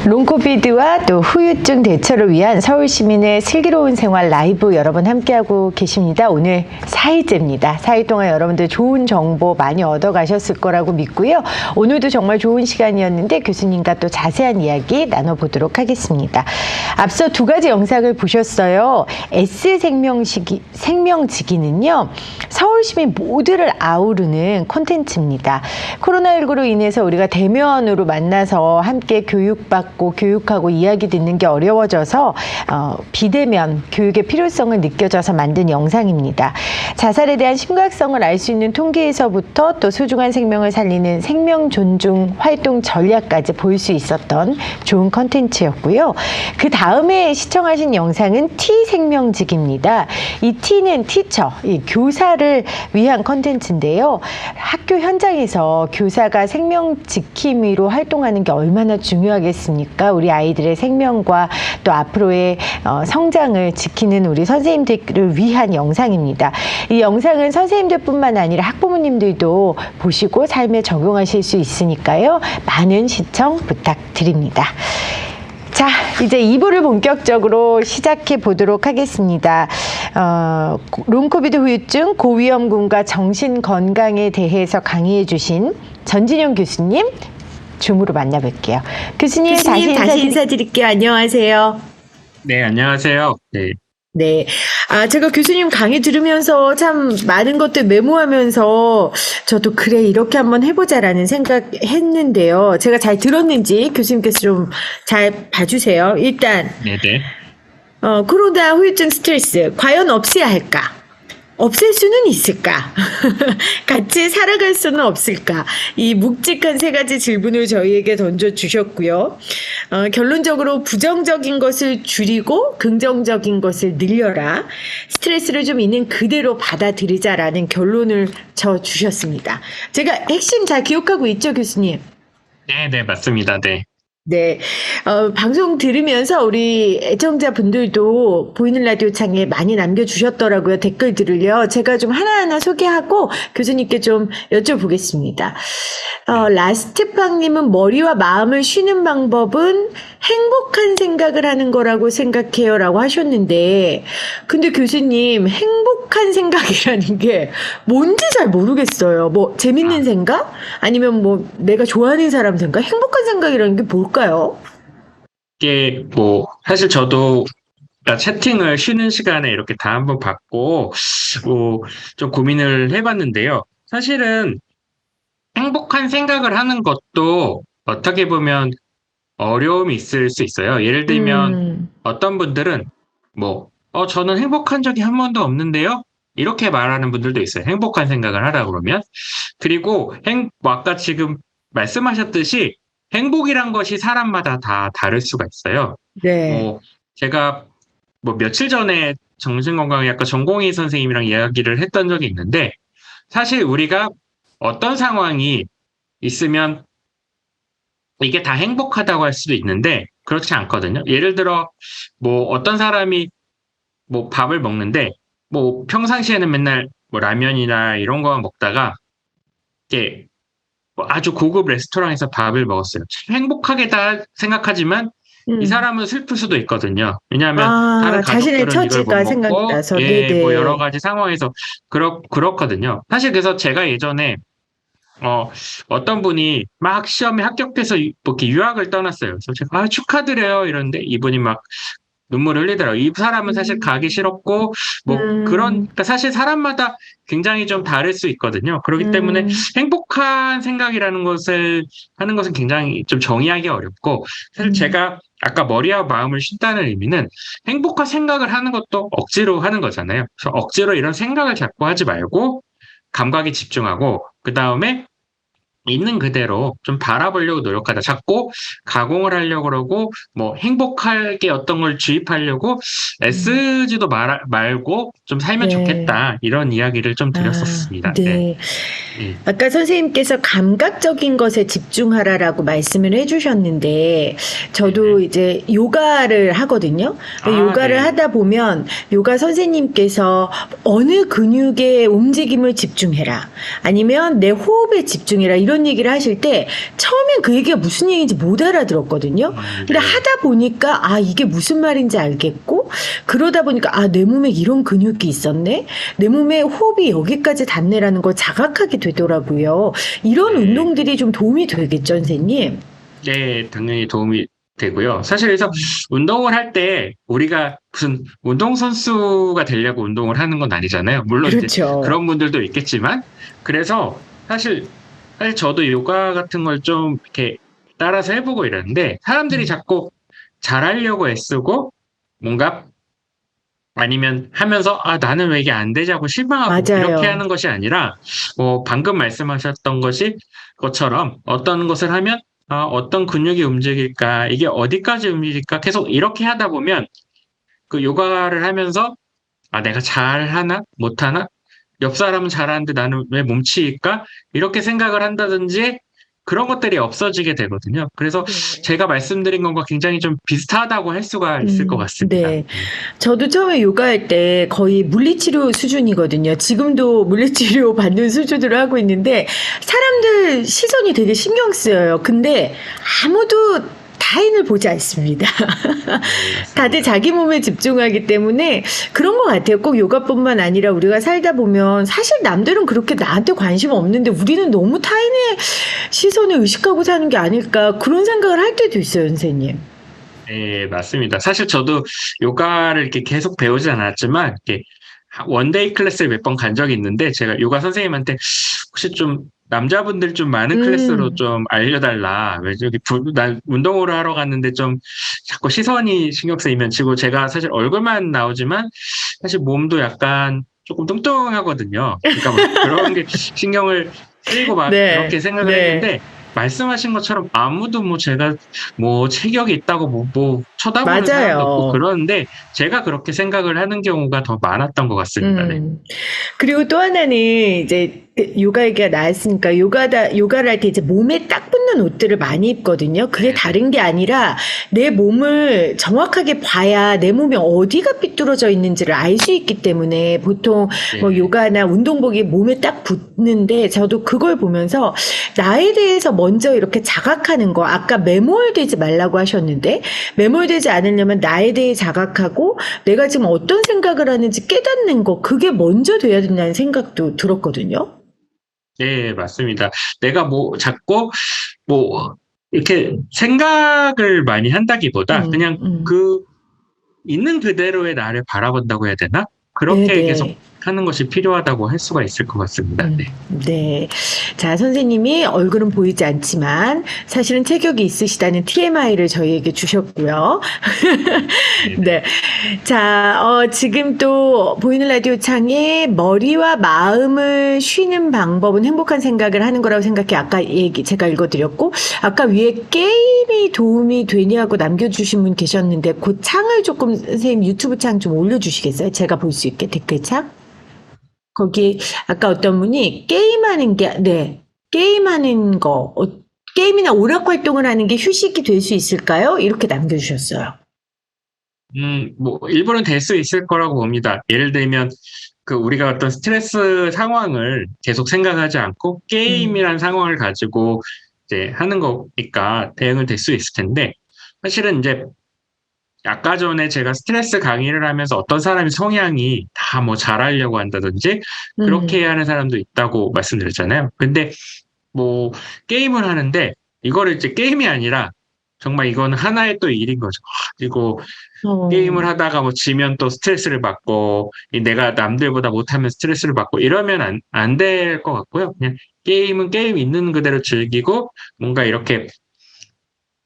롱코비드와 또 후유증 대처를 위한 서울 시민의 슬기로운 생활 라이브 여러분 함께하고 계십니다. 오늘 4일째입니다. 4일 동안 여러분들 좋은 정보 많이 얻어가셨을 거라고 믿고요. 오늘도 정말 좋은 시간이었는데 교수님과 또 자세한 이야기 나눠보도록 하겠습니다. 앞서 두 가지 영상을 보셨어요. S생명지기는요. 서울 시민 모두를 아우르는 콘텐츠입니다. 코로나19로 인해서 우리가 대면으로 만나서 함께 교육받고 교육하고 이야기 듣는 게 어려워져서 비대면 교육의 필요성을 느껴져서 만든 영상입니다. 자살에 대한 심각성을 알 수 있는 통계에서부터 또 소중한 생명을 살리는 생명 존중 활동 전략까지 볼 수 있었던 좋은 콘텐츠였고요. 그 다음에 시청하신 영상은 T생명지기입니다. 이 T는 티처, 이 교사를 위한 콘텐츠인데요. 학교 현장에서 교사가 생명 지킴이로 활동하는 게 얼마나 중요하겠습니까? 우리 아이들의 생명과 또 앞으로의 성장을 지키는 우리 선생님들을 위한 영상입니다. 이 영상은 선생님들뿐만 아니라 학부모님들도 보시고 삶에 적용하실 수 있으니까요. 많은 시청 부탁드립니다. 자, 이제 2부를 본격적으로 시작해 보도록 하겠습니다. 롱코비드 후유증, 고위험군과 정신건강에 대해서 강의해 주신 전진용 교수님 줌으로 만나볼게요. 교수님 다시 인사드릴게요. 안녕하세요. 네, 안녕하세요. 네. 제가 교수님 강의 들으면서 참 많은 것들 메모하면서 저도 그래, 이렇게 한번 해보자라는 생각했는데요. 제가 잘 들었는지 교수님께서 좀 잘 봐주세요. 일단, 네네. 코로나 후유증 스트레스, 과연 없애야 할까? 없앨 수는 있을까? 같이 살아갈 수는 없을까? 이 묵직한 세 가지 질문을 저희에게 던져주셨고요. 결론적으로 부정적인 것을 줄이고 긍정적인 것을 늘려라. 스트레스를 좀 있는 그대로 받아들이자라는 결론을 주셨습니다. 제가 핵심 잘 기억하고 있죠, 교수님? 네, 맞습니다. 네. 네. 방송 들으면서 우리 애청자분들도 보이는 라디오 창에 많이 남겨주셨더라고요. 댓글들을요. 제가 좀 하나하나 소개하고 교수님께 좀 여쭤보겠습니다. 라스트팡님은 머리와 마음을 쉬는 방법은 행복한 생각을 하는 거라고 생각해요. 라고 하셨는데, 근데 교수님, 행복한 생각이라는 게 뭔지 잘 모르겠어요. 뭐, 재밌는 생각? 아니면 뭐, 내가 좋아하는 사람 생각? 행복한 생각이라는 게 뭘까요? 이게 사실 저도 채팅을 쉬는 시간에 이렇게 다 한번 받고, 좀 고민을 해봤는데요. 사실은 행복한 생각을 하는 것도 어떻게 보면 어려움이 있을 수 있어요. 예를 들면, 어떤 분들은 저는 행복한 적이 한 번도 없는데요? 이렇게 말하는 분들도 있어요. 행복한 생각을 하라 그러면. 그리고 아까 지금 말씀하셨듯이 행복이란 것이 사람마다 다 다를 수가 있어요. 네. 제가 며칠 전에 정신건강의학과 전공의 선생님이랑 이야기를 했던 적이 있는데, 사실 우리가 어떤 상황이 있으면 이게 다 행복하다고 할 수도 있는데 그렇지 않거든요. 예를 들어 어떤 사람이 밥을 먹는데 평상시에는 맨날 라면이나 이런 거 먹다가 이게 아주 고급 레스토랑에서 밥을 먹었어요. 행복하게다 생각하지만 이 사람은 슬플 수도 있거든요. 왜냐하면 다른 자신의 가족들은 이걸 처지가 못 먹고 생각나서. 네네. 여러 가지 상황에서 그렇거든요. 사실 그래서 제가 예전에 어떤 분이 막 시험에 합격해서 이렇게 유학을 떠났어요. 그래서 제가 축하드려요 이러는데 이분이 막 눈물을 흘리더라고요. 이 사람은 사실 가기 싫었고 그러니까 사실 사람마다 굉장히 좀 다를 수 있거든요. 그렇기 때문에 행복한 생각이라는 것을 하는 것은 굉장히 좀 정의하기 어렵고, 사실 제가 아까 머리와 마음을 쉰다는 의미는 행복한 생각을 하는 것도 억지로 하는 거잖아요. 그래서 억지로 이런 생각을 자꾸 하지 말고 감각에 집중하고 그 다음에 있는 그대로 좀 바라보려고 노력하자. 자꾸 가공을 하려고 그러고 행복하게 어떤 걸 주입하려고 애쓰지도 말고 좀 살면 좋겠다. 이런 이야기를 좀 드렸었습니다. 네. 아까 선생님께서 감각적인 것에 집중하라라고 말씀을 해주셨는데, 저도 이제 요가를 하거든요. 요가를 하다 보면 요가 선생님께서 어느 근육의 움직임을 집중해라, 아니면 내 호흡에 집중해라, 이런 이런 얘기를 하실 때 처음엔 그 얘기가 무슨 얘기인지 못 알아들었거든요. 근데 네. 하다 보니까 아, 이게 무슨 말인지 알겠고 그러다 보니까 아, 내 몸에 이런 근육이 있었네. 내 몸에 호흡이 여기까지 닿네라는 걸 자각하게 되더라고요. 이런 네. 운동들이 좀 도움이 되겠죠, 선생님? 네, 당연히 도움이 되고요. 사실 그래서 운동을 할 때 우리가 무슨 운동선수가 되려고 운동을 하는 건 아니잖아요. 물론 이제 그렇죠. 그런 분들도 있겠지만, 그래서 사실 저도 요가 같은 걸 좀 이렇게 따라서 해보고 이러는데, 사람들이 자꾸 잘하려고 애쓰고, 뭔가 아니면 하면서 아 나는 왜 이게 안 되지 하고 실망하고 이렇게 맞아요. 하는 것이 아니라 방금 말씀하셨던 것처럼 어떤 것을 하면 어떤 근육이 움직일까 이게 어디까지 움직일까 계속 이렇게 하다 보면 그 요가를 하면서 아 내가 잘하나 못하나 옆 사람은 잘하는데 나는 왜 몸치일까 이렇게 생각을 한다든지 그런 것들이 없어지게 되거든요. 그래서 네. 제가 말씀드린 것과 굉장히 좀 비슷하다고 할 수가 있을 것 같습니다. 네. 저도 처음에 요가할 때 거의 물리치료 수준이거든요. 지금도 물리치료 받는 수준으로 하고 있는데 사람들 시선이 되게 신경 쓰여요. 근데 아무도 타인을 보지 않습니다. 네, 다들 맞습니다. 자기 몸에 집중하기 때문에 그런 것 같아요. 꼭 요가뿐만 아니라 우리가 살다 보면 사실 남들은 그렇게 나한테 관심 없는데 우리는 너무 타인의 시선을 의식하고 사는 게 아닐까 그런 생각을 할 때도 있어요, 선생님. 네, 맞습니다. 사실 저도 요가를 이렇게 계속 배우진 않았지만, 이렇게 원데이 클래스를 몇 번 간 적이 있는데, 제가 요가 선생님한테 혹시 좀 남자분들 좀 많은 클래스로 음. 좀 알려달라. 왜 저기 난 운동을 하러 갔는데 좀 자꾸 시선이 신경 쓰이면 지고 제가 사실 얼굴만 나오지만 사실 몸도 약간 조금 뚱뚱하거든요. 그러니까 막 그런 게 신경을 쓰이고 막 네, 그렇게 생각을 네, 했는데, 말씀하신 것처럼 아무도 제가 체격이 있다고 쳐다보는 사람도 없고 맞아요. 그러는데 제가 그렇게 생각을 하는 경우가 더 많았던 것 같습니다. 네. 그리고 또 하나는 이제 요가 얘기가 나왔으니까 요가를 할 때 이제 몸에 딱 붙는 옷들을 많이 입거든요. 그게 네, 네. 다른 게 아니라 내 몸을 정확하게 봐야 내 몸이 어디가 삐뚤어져 있는지를 알 수 있기 때문에 보통 뭐 네. 요가나 운동복이 몸에 딱 붙는데 저도 그걸 보면서 나에 대해서 먼저 이렇게 자각하는 거 아까 매몰되지 말라고 하셨는데 매몰되지 않으려면 나에 대해 자각하고 내가 지금 어떤 생각을 하는지 깨닫는 거, 그게 먼저 돼야 된다는 생각도 들었거든요. 네, 맞습니다. 내가 자꾸 이렇게 생각을 많이 한다기보다 그냥 음. 그 있는 그대로의 나를 바라본다고 해야 되나? 그렇게 계속 네네. 하는 것이 필요하다고 할 수가 있을 것 같습니다. 네. 네. 자, 선생님이 얼굴은 보이지 않지만 사실은 체격이 있으시다는 TMI를 저희에게 주셨고요. 네, 네. 네. 자, 지금 또 보이는 라디오 창에 머리와 마음을 쉬는 방법은 행복한 생각을 하는 거라고 생각해. 아까 제가 읽어드렸고, 아까 위에 게임이 도움이 되냐고 남겨주신 분 계셨는데, 그 창을 조금, 선생님 유튜브 창 좀 올려주시겠어요? 제가 볼 수 있게 댓글 창? 거기, 아까 어떤 분이 게임하는 게, 네. 게임하는 거, 게임이나 오락 활동을 하는 게 휴식이 될 수 있을까요? 이렇게 남겨주셨어요. 일부는 될 수 있을 거라고 봅니다. 예를 들면, 우리가 어떤 스트레스 상황을 계속 생각하지 않고 음, 게임이란 상황을 가지고 이제 하는 거니까 대응을 될 수 있을 텐데, 사실은 이제 아까 전에 제가 스트레스 강의를 하면서 어떤 사람이 성향이 다 잘하려고 한다든지 그렇게 음, 하는 사람도 있다고 말씀드렸잖아요. 근데 뭐 게임을 하는데 이거를 이제 게임이 아니라 정말 이건 하나의 또 일인 거죠. 그리고 게임을 어, 하다가 지면 또 스트레스를 받고 내가 남들보다 못하면 스트레스를 받고 이러면 안 될 것 같고요. 그냥 게임은 게임 있는 그대로 즐기고 뭔가 이렇게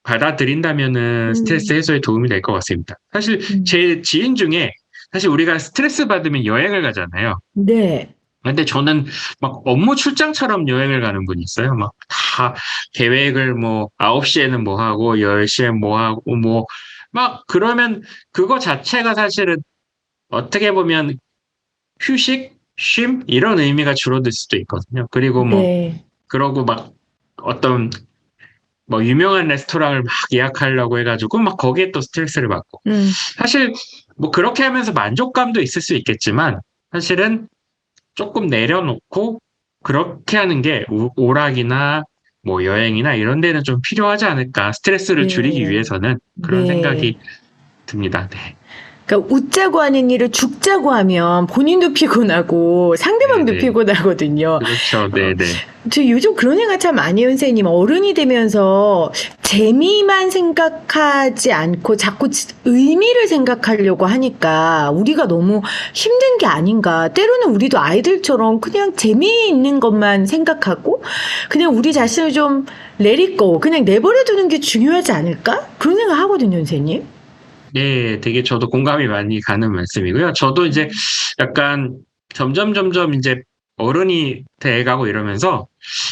받아들인다면은 스트레스 음, 해소에 도움이 될 것 같습니다. 사실 음. 제 지인 중에 사실 우리가 스트레스 받으면 여행을 가잖아요. 네. 근데 저는 막 업무 출장처럼 여행을 가는 분이 있어요. 막 다 계획을 9시에는 뭐 하고 10시엔 뭐 하고 막 그러면 그거 자체가 사실은 어떻게 보면 휴식, 쉼 이런 의미가 줄어들 수도 있거든요. 그리고 네. 그러고 막 어떤 유명한 레스토랑을 막 예약하려고 해가지고 막 거기에 또 스트레스를 받고 음, 사실 그렇게 하면서 만족감도 있을 수 있겠지만 사실은 조금 내려놓고 그렇게 하는 게 오락이나 뭐 여행이나 이런 데는 좀 필요하지 않을까. 스트레스를 줄이기 네. 위해서는 그런 네. 생각이 듭니다. 네. 그러니까 웃자고 하는 일을 죽자고 하면 본인도 피곤하고 상대방도 네네. 피곤하거든요. 그렇죠. 네네. 저 요즘 그런 생각 참 많이 해요, 선생님. 어른이 되면서 재미만 생각하지 않고 자꾸 의미를 생각하려고 하니까 우리가 너무 힘든 게 아닌가. 때로는 우리도 아이들처럼 그냥 재미있는 것만 생각하고 그냥 우리 자신을 좀 let it go, 그냥 내버려 두는 게 중요하지 않을까? 그런 생각 하거든요, 선생님. 네, 되게 저도 공감이 많이 가는 말씀이고요. 저도 이제 약간 점점 이제 어른이 돼가고 이러면서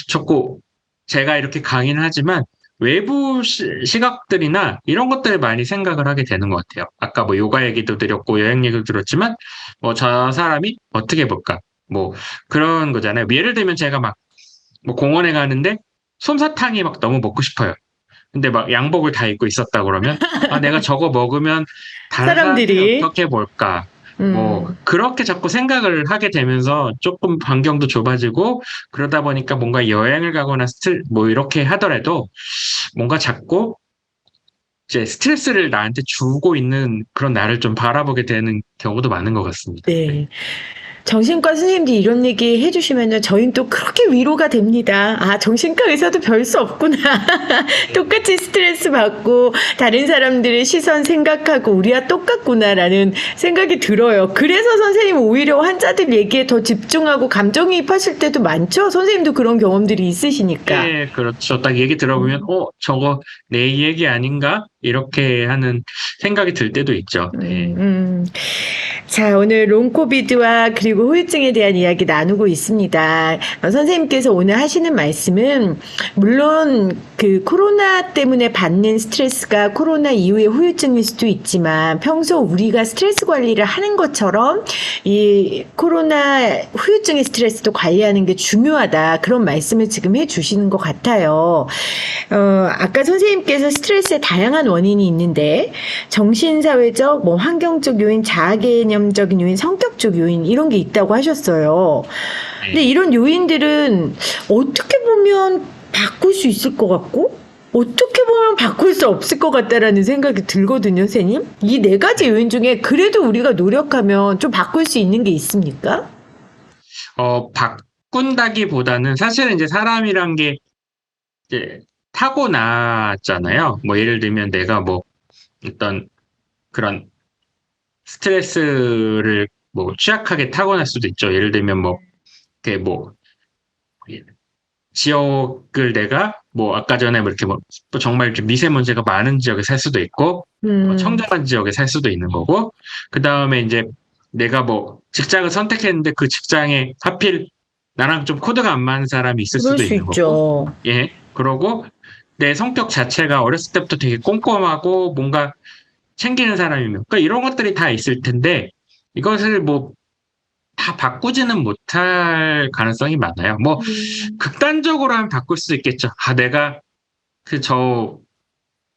자꾸 제가 이렇게 강의는 하지만 외부 시각들이나 이런 것들을 많이 생각을 하게 되는 것 같아요. 아까 뭐 요가 얘기도 드렸고 여행 얘기도 들었지만 뭐 저 사람이 어떻게 볼까? 뭐 그런 거잖아요. 예를 들면 제가 막 뭐 공원에 가는데 솜사탕이 막 너무 먹고 싶어요. 근데 막 양복을 다 입고 있었다 그러면 아 내가 저거 먹으면 다른 사람들이 사람들이, 어떻게 볼까? 뭐 음, 그렇게 자꾸 생각을 하게 되면서 조금 반경도 좁아지고 그러다 보니까 뭔가 여행을 가거나 뭐 이렇게 하더라도 뭔가 자꾸 이제 스트레스를 나한테 주고 있는 그런 나를 좀 바라보게 되는 경우도 많은 것 같습니다. 네. 네. 정신과 선생님들이 이런 얘기 해주시면요, 저희는 또 그렇게 위로가 됩니다. 아, 정신과 의사도 별 수 없구나. 똑같이 스트레스 받고 다른 사람들의 시선 생각하고 우리와 똑같구나라는 생각이 들어요. 그래서 선생님 오히려 환자들 얘기에 더 집중하고 감정이입하실 때도 많죠? 선생님도 그런 경험들이 있으시니까. 네, 그렇죠. 딱 얘기 들어보면, 저거 내 얘기 아닌가? 이렇게 하는 생각이 들 때도 있죠. 네. 자, 오늘 롱코비드와 그리고 후유증에 대한 이야기 나누고 있습니다. 선생님께서 오늘 하시는 말씀은 물론 그 코로나 때문에 받는 스트레스가 코로나 이후의 후유증일 수도 있지만 평소 우리가 스트레스 관리를 하는 것처럼 이 코로나 후유증의 스트레스도 관리하는 게 중요하다. 그런 말씀을 지금 해 주시는 것 같아요. 아까 선생님께서 스트레스의 다양한 원인이 있는데 정신사회적, 뭐 환경적 요인, 자아개념적인 요인, 성격적 요인 이런 게 있다고 하셨어요. 근데 네. 이런 요인들은 어떻게 보면 바꿀 수 있을 것 같고 어떻게 보면 바꿀 수 없을 것 같다라는 생각이 들거든요, 선생님. 이 네 가지 요인 중에 그래도 우리가 노력하면 좀 바꿀 수 있는 게 있습니까? 바꾼다기보다는 사실은 이제 사람이란 게 이제 타고났잖아요. 뭐 예를 들면 내가 뭐 어떤 그런 스트레스를 뭐 취약하게 타고날 수도 있죠. 예를 들면 뭐, 이렇게 뭐, 지역을 내가 뭐 아까 전에 뭐 이렇게 뭐 정말 좀 미세먼지가 많은 지역에 살 수도 있고, 뭐 음, 청정한 지역에 살 수도 있는 거고, 그 다음에 이제 내가 뭐 직장을 선택했는데 그 직장에 하필 나랑 좀 코드가 안 맞는 사람이 있을 그럴 수도 수 있는 거고, 있죠. 예. 그러고 내 성격 자체가 어렸을 때부터 되게 꼼꼼하고 뭔가 챙기는 사람이면, 그러니까 이런 것들이 다 있을 텐데, 이것을 뭐 다 바꾸지는 못할 가능성이 많아요. 뭐, 음, 극단적으로 하면 바꿀 수도 있겠죠. 아, 내가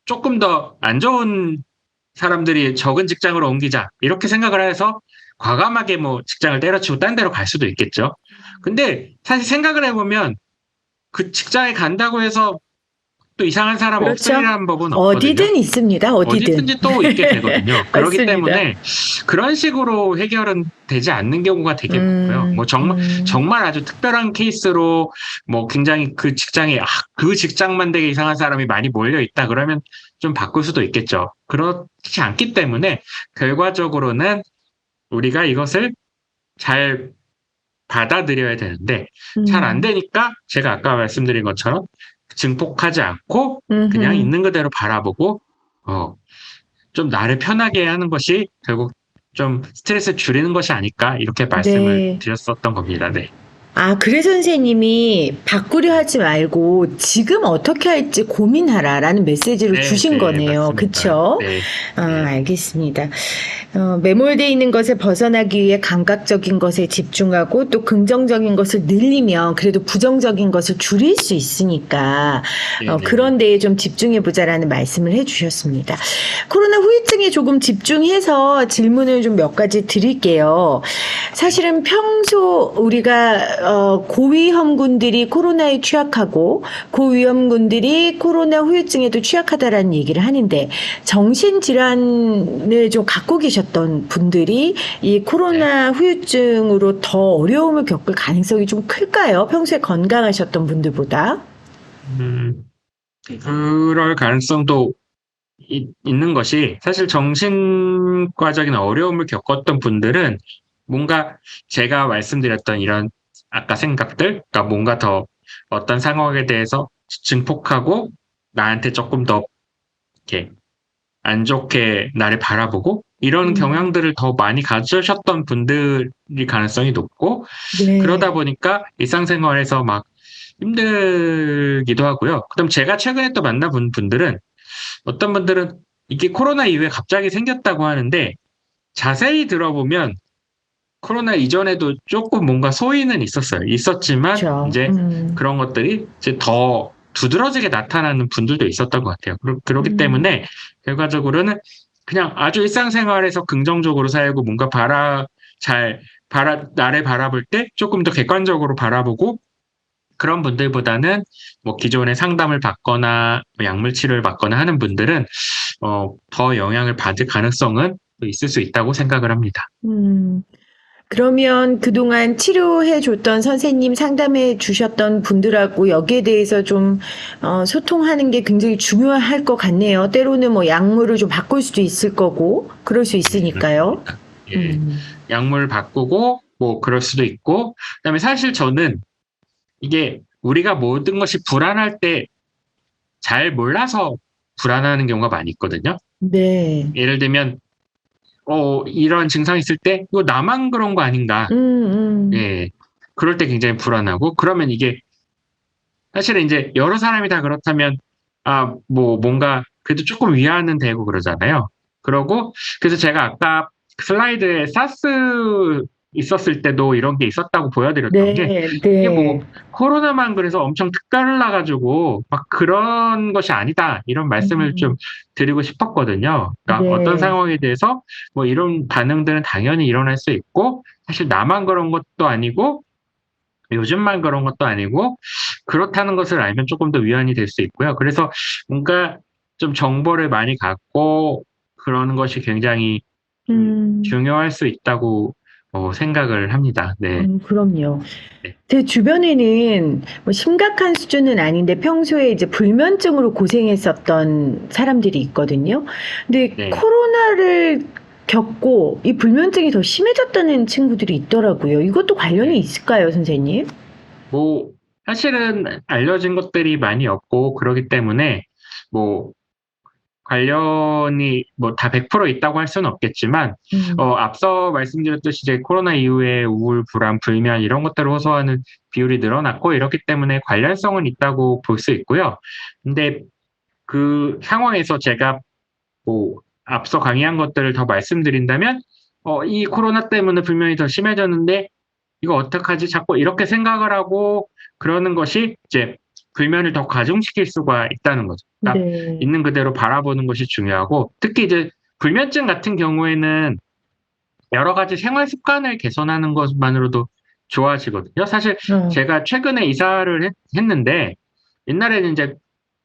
조금 더 안 좋은 사람들이 적은 직장으로 옮기자. 이렇게 생각을 해서 과감하게 뭐 직장을 때려치고 딴 데로 갈 수도 있겠죠. 근데 사실 생각을 해보면 그 직장에 간다고 해서 또 이상한 사람 그렇죠. 없으리라는 법은 없거든요. 어디든 있습니다. 어디든. 어디든지 또 있게 되거든요. 그렇기 맞습니다. 때문에 그런 식으로 해결은 되지 않는 경우가 되게 많고요. 뭐 음. 정말 아주 특별한 케이스로 뭐 굉장히 그 직장에, 그 직장만 되게 이상한 사람이 많이 몰려 있다 그러면 좀 바꿀 수도 있겠죠. 그렇지 않기 때문에 결과적으로는 우리가 이것을 잘 받아들여야 되는데 잘 안 음. 되니까 제가 아까 말씀드린 것처럼 증폭하지 않고 그냥 음흠. 있는 그대로 바라보고 어, 좀 나를 편하게 하는 것이 결국 좀 스트레스 줄이는 것이 아닐까 이렇게 말씀을 네. 드렸었던 겁니다. 네. 아, 그래서 선생님이 바꾸려 하지 말고 지금 어떻게 할지 고민하라라는 메시지를 네, 주신 네, 거네요. 맞습니다. 그쵸? 네, 아, 네, 알겠습니다. 매몰되어 있는 것에 벗어나기 위해 감각적인 것에 집중하고 또 긍정적인 것을 늘리면 그래도 부정적인 것을 줄일 수 있으니까 네, 네, 네. 그런 데에 좀 집중해 보자라는 말씀을 해 주셨습니다. 코로나 후유증에 조금 집중해서 질문을 좀 몇 가지 드릴게요. 사실은 평소 우리가 고위험군들이 코로나에 취약하고 고위험군들이 코로나 후유증에도 취약하다라는 얘기를 하는데 정신질환을 좀 갖고 계셨던 분들이 이 코로나 후유증으로 더 어려움을 겪을 가능성이 좀 클까요? 평소에 건강하셨던 분들보다? 음, 그럴 가능성도 있는 것이 사실 정신과적인 어려움을 겪었던 분들은 뭔가 제가 말씀드렸던 이런 아까 생각들, 그러니까 뭔가 더 어떤 상황에 대해서 증폭하고 나한테 조금 더 이렇게 안 좋게 나를 바라보고 이런 경향들을 더 많이 가지셨던 분들이 가능성이 높고 그러다 네. 보니까 일상생활에서 막 힘들기도 하고요. 그럼 제가 최근에 또 만나본 분들은 어떤 분들은 이게 코로나 이후에 갑자기 생겼다고 하는데 자세히 들어보면 코로나 이전에도 조금 뭔가 소인은 있었어요. 있었지만 그렇죠. 이제 그런 것들이 이제 더 두드러지게 나타나는 분들도 있었던 것 같아요. 그렇기 음. 때문에 결과적으로는 그냥 아주 일상생활에서 긍정적으로 살고 뭔가 나를 바라볼 때 조금 더 객관적으로 바라보고 그런 분들보다는 뭐 기존에 상담을 받거나 뭐 약물 치료를 받거나 하는 분들은 더 영향을 받을 가능성은 또 있을 수 있다고 생각을 합니다. 음. 그러면 그동안 치료해 줬던 선생님, 상담해 주셨던 분들하고 여기에 대해서 좀 소통하는 게 굉장히 중요할 것 같네요. 때로는 뭐 약물을 좀 바꿀 수도 있을 거고, 그럴 수 네, 있으니까요. 맞습니다. 예, 음. 약물 바꾸고 뭐 그럴 수도 있고, 그다음에 사실 저는 이게 우리가 모든 것이 불안할 때 잘 몰라서 불안하는 경우가 많이 있거든요. 네. 예를 들면 이런 증상이 있을 때 이거 나만 그런 거 아닌가? 음. 예, 그럴 때 굉장히 불안하고 그러면 이게 사실은 이제 여러 사람이 다 그렇다면 뭐 뭔가 그래도 조금 위안은 되고 그러잖아요. 그러고 그래서 제가 아까 슬라이드에 사스 있었을 때도 이런 게 있었다고 보여드렸던 게 네, 이게 네. 뭐 코로나만 그래서 엄청 특별해가지고 막 그런 것이 아니다 이런 말씀을 좀 음. 드리고 싶었거든요. 그러니까 어떤 네. 상황에 대해서 뭐 이런 반응들은 당연히 일어날 수 있고 사실 나만 그런 것도 아니고 요즘만 그런 것도 아니고 그렇다는 것을 알면 조금 더 위안이 될 수 있고요. 그래서 뭔가 좀 정보를 많이 갖고 그러는 것이 굉장히 좀 음. 중요할 수 있다고 생각을 합니다. 네. 그럼요. 네. 제 주변에는 뭐 심각한 수준은 아닌데 평소에 이제 불면증으로 고생했었던 사람들이 있거든요. 근데 네. 코로나를 겪고 이 불면증이 더 심해졌다는 친구들이 있더라고요. 이것도 관련이 네. 있을까요, 선생님? 뭐 사실은 알려진 것들이 많이 없고 그러기 때문에 뭐 관련이 뭐 다 100% 있다고 할 수는 없겠지만 음. 앞서 말씀드렸듯이 이제 코로나 이후에 우울, 불안, 불면 이런 것들을 호소하는 비율이 늘어났고 이렇기 때문에 관련성은 있다고 볼 수 있고요. 근데 그 상황에서 제가 뭐 앞서 강의한 것들을 더 말씀드린다면 이 코로나 때문에 불면이 더 심해졌는데 이거 어떡하지? 자꾸 이렇게 생각을 하고 그러는 것이 이제 불면을 더 가중시킬 수가 있다는 거죠. 그러니까 네. 있는 그대로 바라보는 것이 중요하고 특히 이제 불면증 같은 경우에는 여러 가지 생활 습관을 개선하는 것만으로도 좋아지거든요. 사실 어. 제가 최근에 이사를 했는데 옛날에는 이제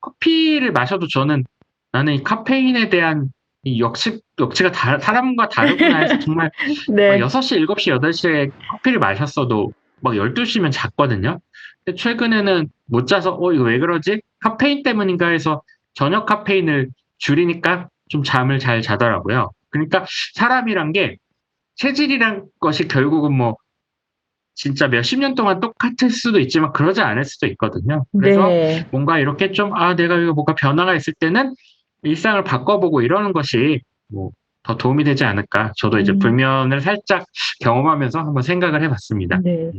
커피를 마셔도 저는 나는 이 카페인에 대한 이 역치가 사람과 다르구나 해서 정말 막 네. 6시, 7시, 8시에 커피를 마셨어도 막 12시면 잤거든요. 근데 최근에는 못 자서 이거 왜 그러지? 카페인 때문인가 해서 저녁 카페인을 줄이니까 좀 잠을 잘 자더라고요. 그러니까 사람이란 게 체질이란 것이 결국은 뭐 진짜 몇십 년 동안 똑같을 수도 있지만 그러지 않을 수도 있거든요. 그래서 네. 뭔가 이렇게 좀 내가 이거 뭔가 변화가 있을 때는 일상을 바꿔보고 이러는 것이 뭐 더 도움이 되지 않을까. 저도 이제 음. 불면을 살짝 경험하면서 한번 생각을 해봤습니다. 네.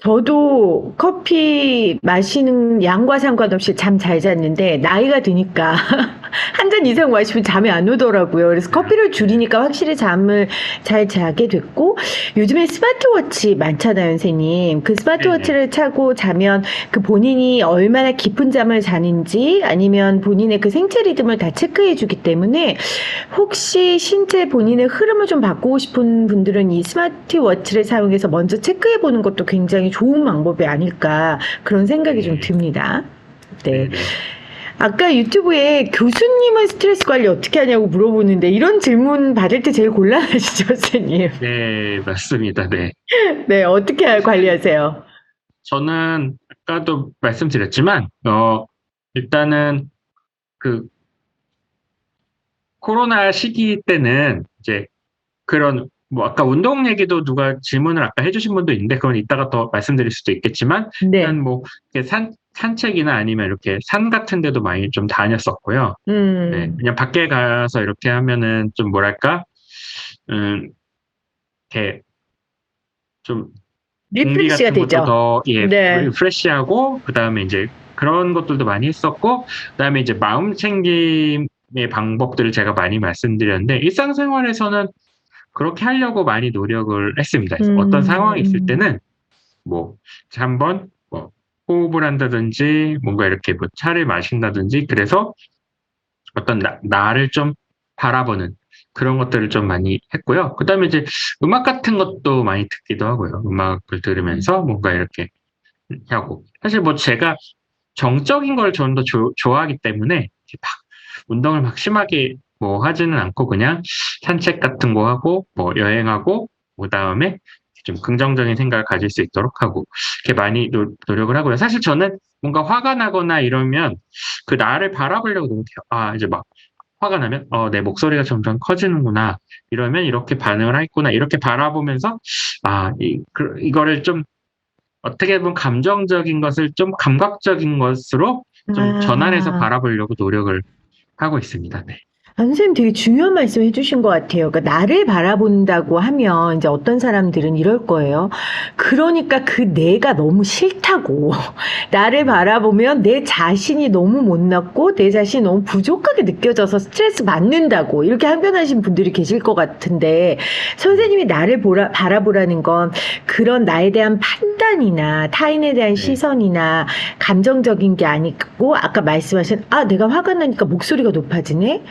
저도 커피 마시는 양과 상관없이 잠 잘 잤는데 나이가 드니까 한 잔 이상 마시면 잠이 안 오더라고요. 그래서 커피를 줄이니까 확실히 잠을 잘 자게 됐고, 요즘에 스마트워치 많잖아요, 선생님. 그 스마트워치를 차고 자면 그 본인이 얼마나 깊은 잠을 자는지 아니면 본인의 그 생체 리듬을 다 체크해 주기 때문에 혹시 신체 본인의 흐름을 좀 바꾸고 싶은 분들은 이 스마트워치를 사용해서 먼저 체크해 보는 것도 굉장히 좋은 방법이 아닐까 그런 생각이 좀 듭니다. 네. 네네. 아까 유튜브에 교수님은 스트레스 관리 어떻게 하냐고 물어보는데 이런 질문 받을 때 제일 곤란하시죠, 선생님? 네, 맞습니다. 네. 네, 어떻게 관리하세요? 저는 아까도 말씀드렸지만, 일단은 그 코로나 시기 때는 이제 그런 뭐 아까 운동 얘기도 누가 질문을 아까 해주신 분도 있는데 그건 이따가 더 말씀드릴 수도 있겠지만 네. 일단 뭐 이렇게 산책이나 아니면 이렇게 산 같은 데도 많이 좀 다녔었고요. 네, 그냥 밖에 가서 이렇게 하면은 좀 뭐랄까, 이렇게 좀 공기 리프레시가 같은 것도 되죠. 더, 예, 네. 프레시하고, 그 다음에 이제 그런 것들도 많이 했었고, 그 다음에 이제 마음 챙김의 방법들을 제가 많이 말씀드렸는데, 일상생활에서는 그렇게 하려고 많이 노력을 했습니다. 그래서 어떤 상황이 있을 음. 때는, 뭐, 한번, 뭐, 호흡을 한다든지, 뭔가 이렇게 뭐 차를 마신다든지, 그래서 어떤 나를 좀 바라보는 그런 것들을 좀 많이 했고요. 그 다음에 이제 음악 같은 것도 많이 듣기도 하고요. 음악을 들으면서 뭔가 이렇게 하고. 사실 뭐 제가 정적인 걸 좀 더 좋아하기 때문에 이렇게 막 운동을 막 심하게 뭐 하지는 않고 그냥 산책 같은 거 하고 뭐 여행하고 그다음에 좀 긍정적인 생각을 가질 수 있도록 하고 이렇게 많이 노력을 하고요. 사실 저는 뭔가 화가 나거나 이러면 그 나를 바라보려고 노력해요. 아, 이제 막 화가 나면 내 목소리가 점점 커지는구나. 이러면 이렇게 반응을 하겠구나. 이렇게 바라보면서 이거를 좀 어떻게 보면 감정적인 것을 좀 감각적인 것으로 좀 전환해서 아. 바라보려고 노력을 하고 있습니다. 네. 선생님 되게 중요한 말씀 해주신 것 같아요. 그러니까 나를 바라본다고 하면 이제 어떤 사람들은 이럴 거예요. 그러니까 그 내가 너무 싫다고. 나를 바라보면 내 자신이 너무 못났고 내 자신이 너무 부족하게 느껴져서 스트레스 받는다고 이렇게 항변하신 분들이 계실 것 같은데 선생님이 나를 바라보라는 건 그런 나에 대한 판단이나 타인에 대한 네. 시선이나 감정적인 게 아니고 아까 말씀하신 내가 화가 나니까 목소리가 높아지네.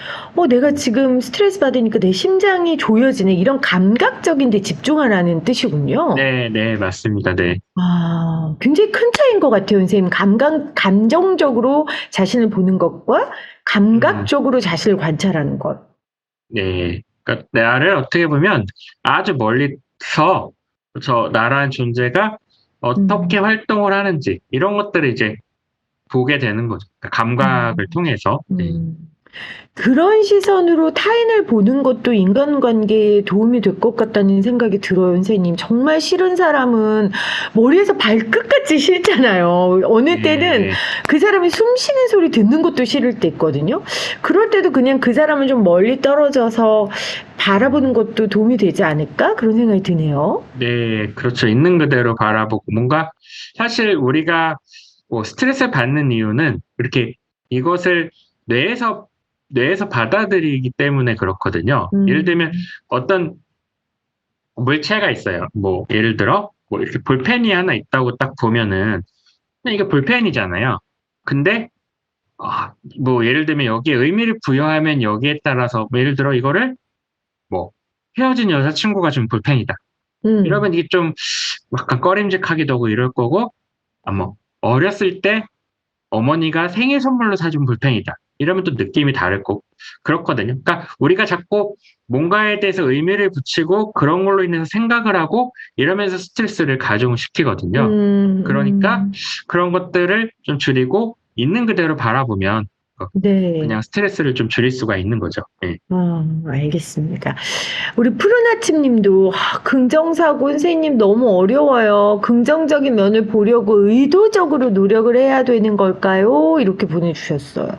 내가 지금 스트레스 받으니까 내 심장이 조여지네. 이런 감각적인 데 집중하라는 뜻이군요. 네, 네, 맞습니다. 네. 굉장히 큰 차이인 것 같아요, 선생님. 감정적으로 자신을 보는 것과 감각적으로 자신을 관찰하는 것. 네. 그러니까 나를 어떻게 보면 아주 멀리서 나라는 존재가 어떻게 활동을 하는지 이런 것들을 이제 보게 되는 거죠. 그러니까 감각을 음, 통해서. 네. 음. 그런 시선으로 타인을 보는 것도 인간관계에 도움이 될 것 같다는 생각이 들어요, 선생님. 정말 싫은 사람은 머리에서 발끝까지 싫잖아요. 어느 때는 네. 그 사람이 숨 쉬는 소리 듣는 것도 싫을 때 있거든요. 그럴 때도 그냥 그 사람을 좀 멀리 떨어져서 바라보는 것도 도움이 되지 않을까? 그런 생각이 드네요. 네, 그렇죠. 있는 그대로 바라보고 뭔가 사실 우리가 뭐 스트레스를 받는 이유는 이렇게 이것을 뇌에서 받아들이기 때문에 그렇거든요. 예를 들면 음, 어떤 물체가 있어요. 뭐 예를 들어 뭐 이렇게 볼펜이 하나 있다고 딱 보면은 그냥 이게 볼펜이잖아요. 근데 뭐 예를 들면 여기에 의미를 부여하면 여기에 따라서 뭐 예를 들어 이거를 뭐 헤어진 여자친구가 준 볼펜이다. 음, 이러면 이게 좀 약간 꺼림직하기도 하고 이럴 거고, 뭐 어렸을 때 어머니가 생일 선물로 사준 볼펜이다. 이러면 또 느낌이 다를 거고 그렇거든요. 그러니까 우리가 자꾸 뭔가에 대해서 의미를 붙이고 그런 걸로 인해서 생각을 하고 이러면서 스트레스를 가중시키거든요. 음, 그러니까 음. 그런 것들을 좀 줄이고 있는 그대로 바라보면 네. 그냥 스트레스를 좀 줄일 수가 있는 거죠. 예. 알겠습니다. 우리 푸른 아침 님도 긍정사고 선생님 너무 어려워요. 긍정적인 면을 보려고 의도적으로 노력을 해야 되는 걸까요? 이렇게 보내주셨어요.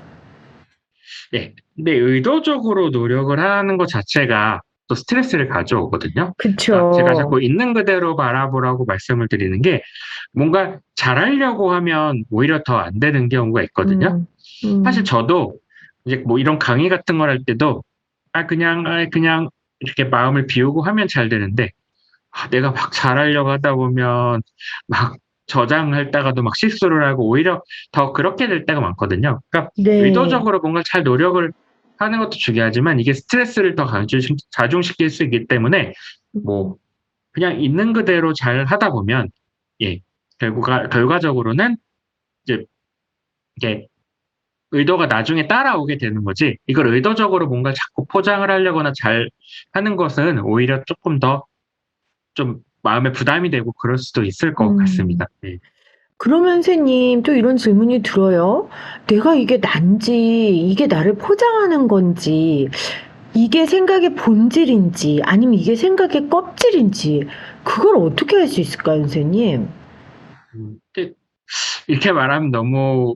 예. 근데 의도적으로 노력을 하는 것 자체가 또 스트레스를 가져오거든요. 그러니까 제가 그쵸. 자꾸 있는 그대로 바라보라고 말씀을 드리는 게 뭔가 잘하려고 하면 오히려 더 안 되는 경우가 있거든요. 음, 사실 음, 저도 이제 뭐 이런 강의 같은 걸 할 때도 그냥 이렇게 마음을 비우고 하면 잘 되는데 내가 막 잘하려고 하다 보면 막 저장했다가도 막 실수를 하고 오히려 더 그렇게 될 때가 많거든요. 그러니까 네. 의도적으로 뭔가 잘 노력을 하는 것도 중요하지만 이게 스트레스를 더 자중시킬 수 있기 때문에 뭐 그냥 있는 그대로 잘 하다 보면 예, 결과적으로는 이제 이게 의도가 나중에 따라오게 되는 거지 이걸 의도적으로 뭔가 자꾸 포장을 하려거나 잘 하는 것은 오히려 조금 더 좀 마음에 부담이 되고 그럴 수도 있을 것 음. 같습니다. 네. 그러면 선생님 또 이런 질문이 들어요. 내가 이게 난지, 이게 나를 포장하는 건지, 이게 생각의 본질인지, 아니면 이게 생각의 껍질인지, 그걸 어떻게 할 수 있을까요, 선생님? 근데 이렇게 말하면 너무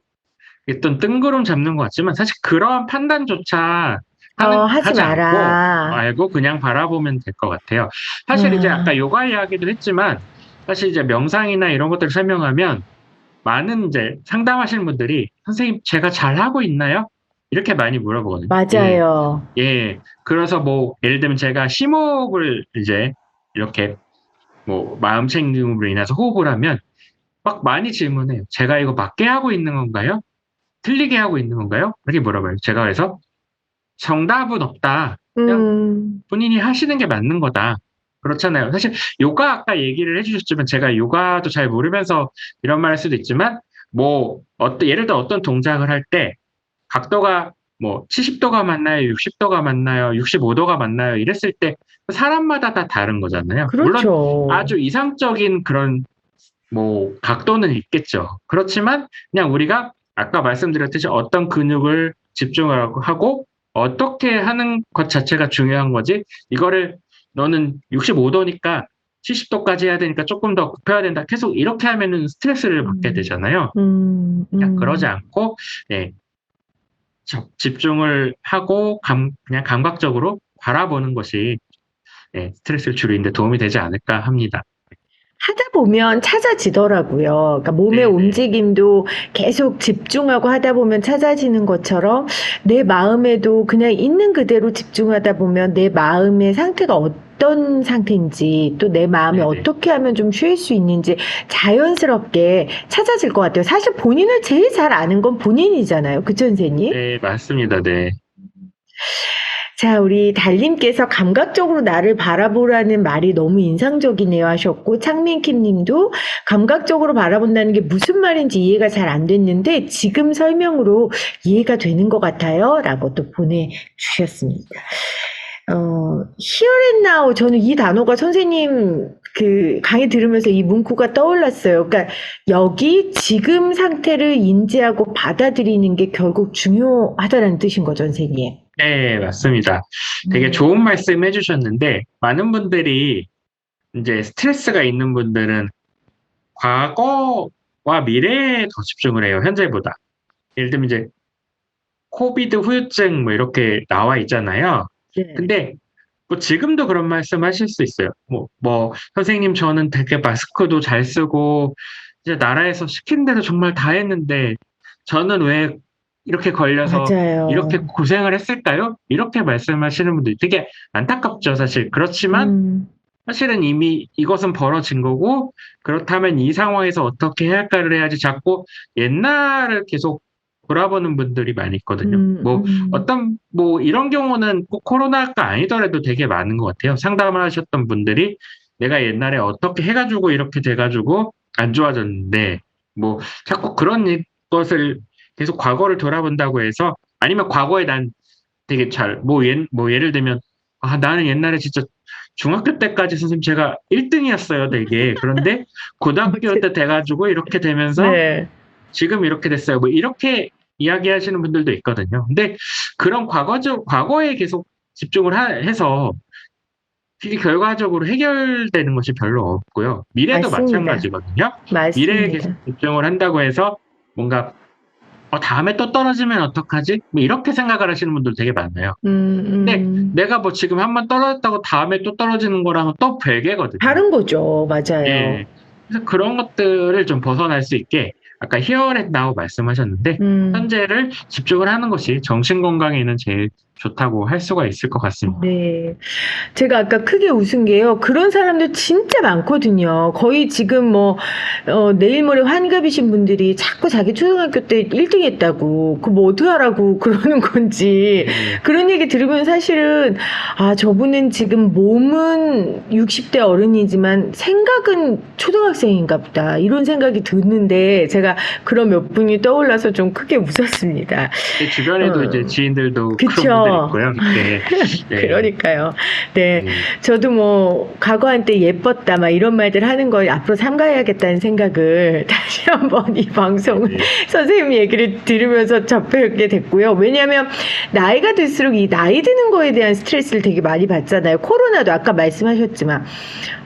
어떤 뜬구름 잡는 것 같지만 사실 그러한 판단조차 하지 하지 않고 마라. 알고 그냥 바라보면 될 것 같아요. 사실 이제 아, 아까 요가 이야기도 했지만 사실 이제 명상이나 이런 것들을 설명하면 많은 이제 상담하시는 분들이 "선생님 제가 잘하고 있나요?" 이렇게 많이 물어보거든요. 예. 맞아요. 예. 그래서 뭐 예를 들면 제가 심호흡을 이제 이렇게 뭐 마음 챙김으로 인해서 호흡을 하면 막 많이 질문해요. "제가 이거 맞게 하고 있는 건가요? 틀리게 하고 있는 건가요?" 이렇게 물어봐요. 제가 그래서 "정답은 없다. 그냥 음, 본인이 하시는 게 맞는 거다." 그렇잖아요. 사실 요가 아까 얘기를 해 주셨지만 제가 요가도 잘 모르면서 이런 말할 수도 있지만 뭐 예를 들어 어떤 동작을 할 때 각도가 뭐 70 도가 맞나요? 60 도가 맞나요? 65 도가 맞나요? 이랬을 때 사람마다 다 다른 거잖아요. 물론 그렇죠. 아주 이상적인 그런 뭐 각도는 있겠죠. 그렇지만 그냥 우리가 아까 말씀드렸듯이 어떤 근육을 집중하고 하고 어떻게 하는 것 자체가 중요한 거지 이거를 "너는 65 도니까 70 도까지 해야 되니까 쪼끔 더 굽혀야 된다." 계속 이렇게 하면은 스트레스를 받게 음, 되잖아요. 음, 그냥 그러지 음. 않고 예 집중을 하고 그냥 감각적으로 바라보는 것이 예 스트레스를 줄이는 데 도움이 되지 않을까 합니다. 하다 보면 찾아지더라고요. 그러니까 몸의 네네. 움직임도 계속 집중하고 하다 보면 찾아지는 것처럼 내 마음에도 그냥 있는 그대로 집중하다 보면 내 마음의 상태가 어떤 상태인지 또 내 마음이 네네. 어떻게 하면 좀 쉴 수 있는지 자연스럽게 찾아질 것 같아요. 사실 본인을 제일 잘 아는 건 본인이잖아요. 그쵸, 선생님? 네 맞습니다. 네. 자, 우리 달님께서 감각적으로 나를 바라보라는 말이 너무 인상적이네요 하셨고, 창민킴 님도 감각적으로 바라본다는 게 무슨 말인지 이해가 잘 안 됐는데, 지금 설명으로 이해가 되는 것 같아요. 라고 또 보내주셨습니다. here and now, 저는 이 단어가 선생님 그 강의 들으면서 이 문구가 떠올랐어요. 그러니까 여기 지금 상태를 인지하고 받아들이는 게 결국 중요하다는 뜻인 거죠, 선생님. 네 맞습니다. 되게 음. 좋은 말씀 해 주셨는데 많은 분들이 인제 스트레스가 있는 분들은 과거와 미래에 더 집중을 해요, 현재보다. 예를 들면 이제 코비드 후유증 뭐 이렇게 나와 있잖아요. 네. 근데 뭐 지금도 그런 말씀하실 수 있어요. "선생님 저는 되게 마스크도 잘 쓰고 이제 나라에서 시킨 대로 정말 다 했는데 저는 왜 이렇게 걸려서 이렇게 맞아요. 고생을 했을까요?" 이렇게 말씀하시는 분들이 되게 안타깝죠 사실. 그렇지만 음. 사실은 이미 이것은 벌어진 거고 그렇다면 이 상황에서 어떻게 해야 할까를 해야지 자꾸 옛날을 계속 돌아보는 분들이 많이 있거든요. 이런 경우는 꼭 코로나가 아니더라도 되게 많은 것 같아요. 상담을 하셨던 분들이 내가 옛날에 어떻게 해 가지고 이렇게 돼 가지고 안 좋아졌는데 자꾸 그런 것을 계속 과거를 돌아본다고 해서 아니면 과거에 난 되게 예를 들면 나는 옛날에 진짜 중학교 때까지 선생님 제가 1 등이었어요 되게. 그런데 고등학교 때 돼 가지고 이렇게 되면서 네. 지금 이렇게 됐어요." 이렇게 이야기하시는 분들도 있거든요. 근데 그런 과거에 계속 집중을 해서 그게 결과적으로 해결되는 것이 별로 없고요. 미래도 맞습니다. 마찬가지거든요. 미래에 계속 맞습니다. 집중을 한다고 해서 뭔가 '다음에 또 떨어지면 어떡하지?' 이렇게 생각을 하시는 분들 되게 많아요. 근데 음. 내가 지금 한 번 떨어졌다고 다음에 또 떨어지는 거랑은 또 별개거든요. 다른 거죠. 맞아요. 예. 그래서 그런 것들을 좀 벗어날 수 있게 아까 히어랬다고 말씀하셨는데 음. 현재를 집중을 하는 것이 정신 건강에는 제일 좋다고 할 수가 있을 것 같습니다. 네. 제가 아까 크게 웃은 게요. 그런 사람들 진짜 많거든요. 거의 지금 뭐, 내일 모레 환갑이신 분들이 자꾸 자기 초등학교 때 1등 했다고, 그 뭐 어떡하라고 그러는 건지. 네. 그런 얘기 들으면 사실은, 아, 저분은 지금 몸은 60대 어른이지만 생각은 초등학생인가 보다. 이런 생각이 드는데, 제가 그런 몇 분이 떠올라서 좀 크게 웃었습니다. 제 주변에도 이제 지인들도 그런 분들 그쵸. 있고요. 네. 네. 그러니까요. 네. 네. 저도 뭐, 과거 한때 예뻤다, 막 이런 말들 하는 거 앞으로 삼가해야겠다는 생각을 다시 한번 이 방송을 네. 선생님 얘기를 들으면서 접하게 됐고요. 왜냐하면 나이가 들수록 이 나이 드는 거에 대한 스트레스를 되게 많이 받잖아요. 코로나도 아까 말씀하셨지만,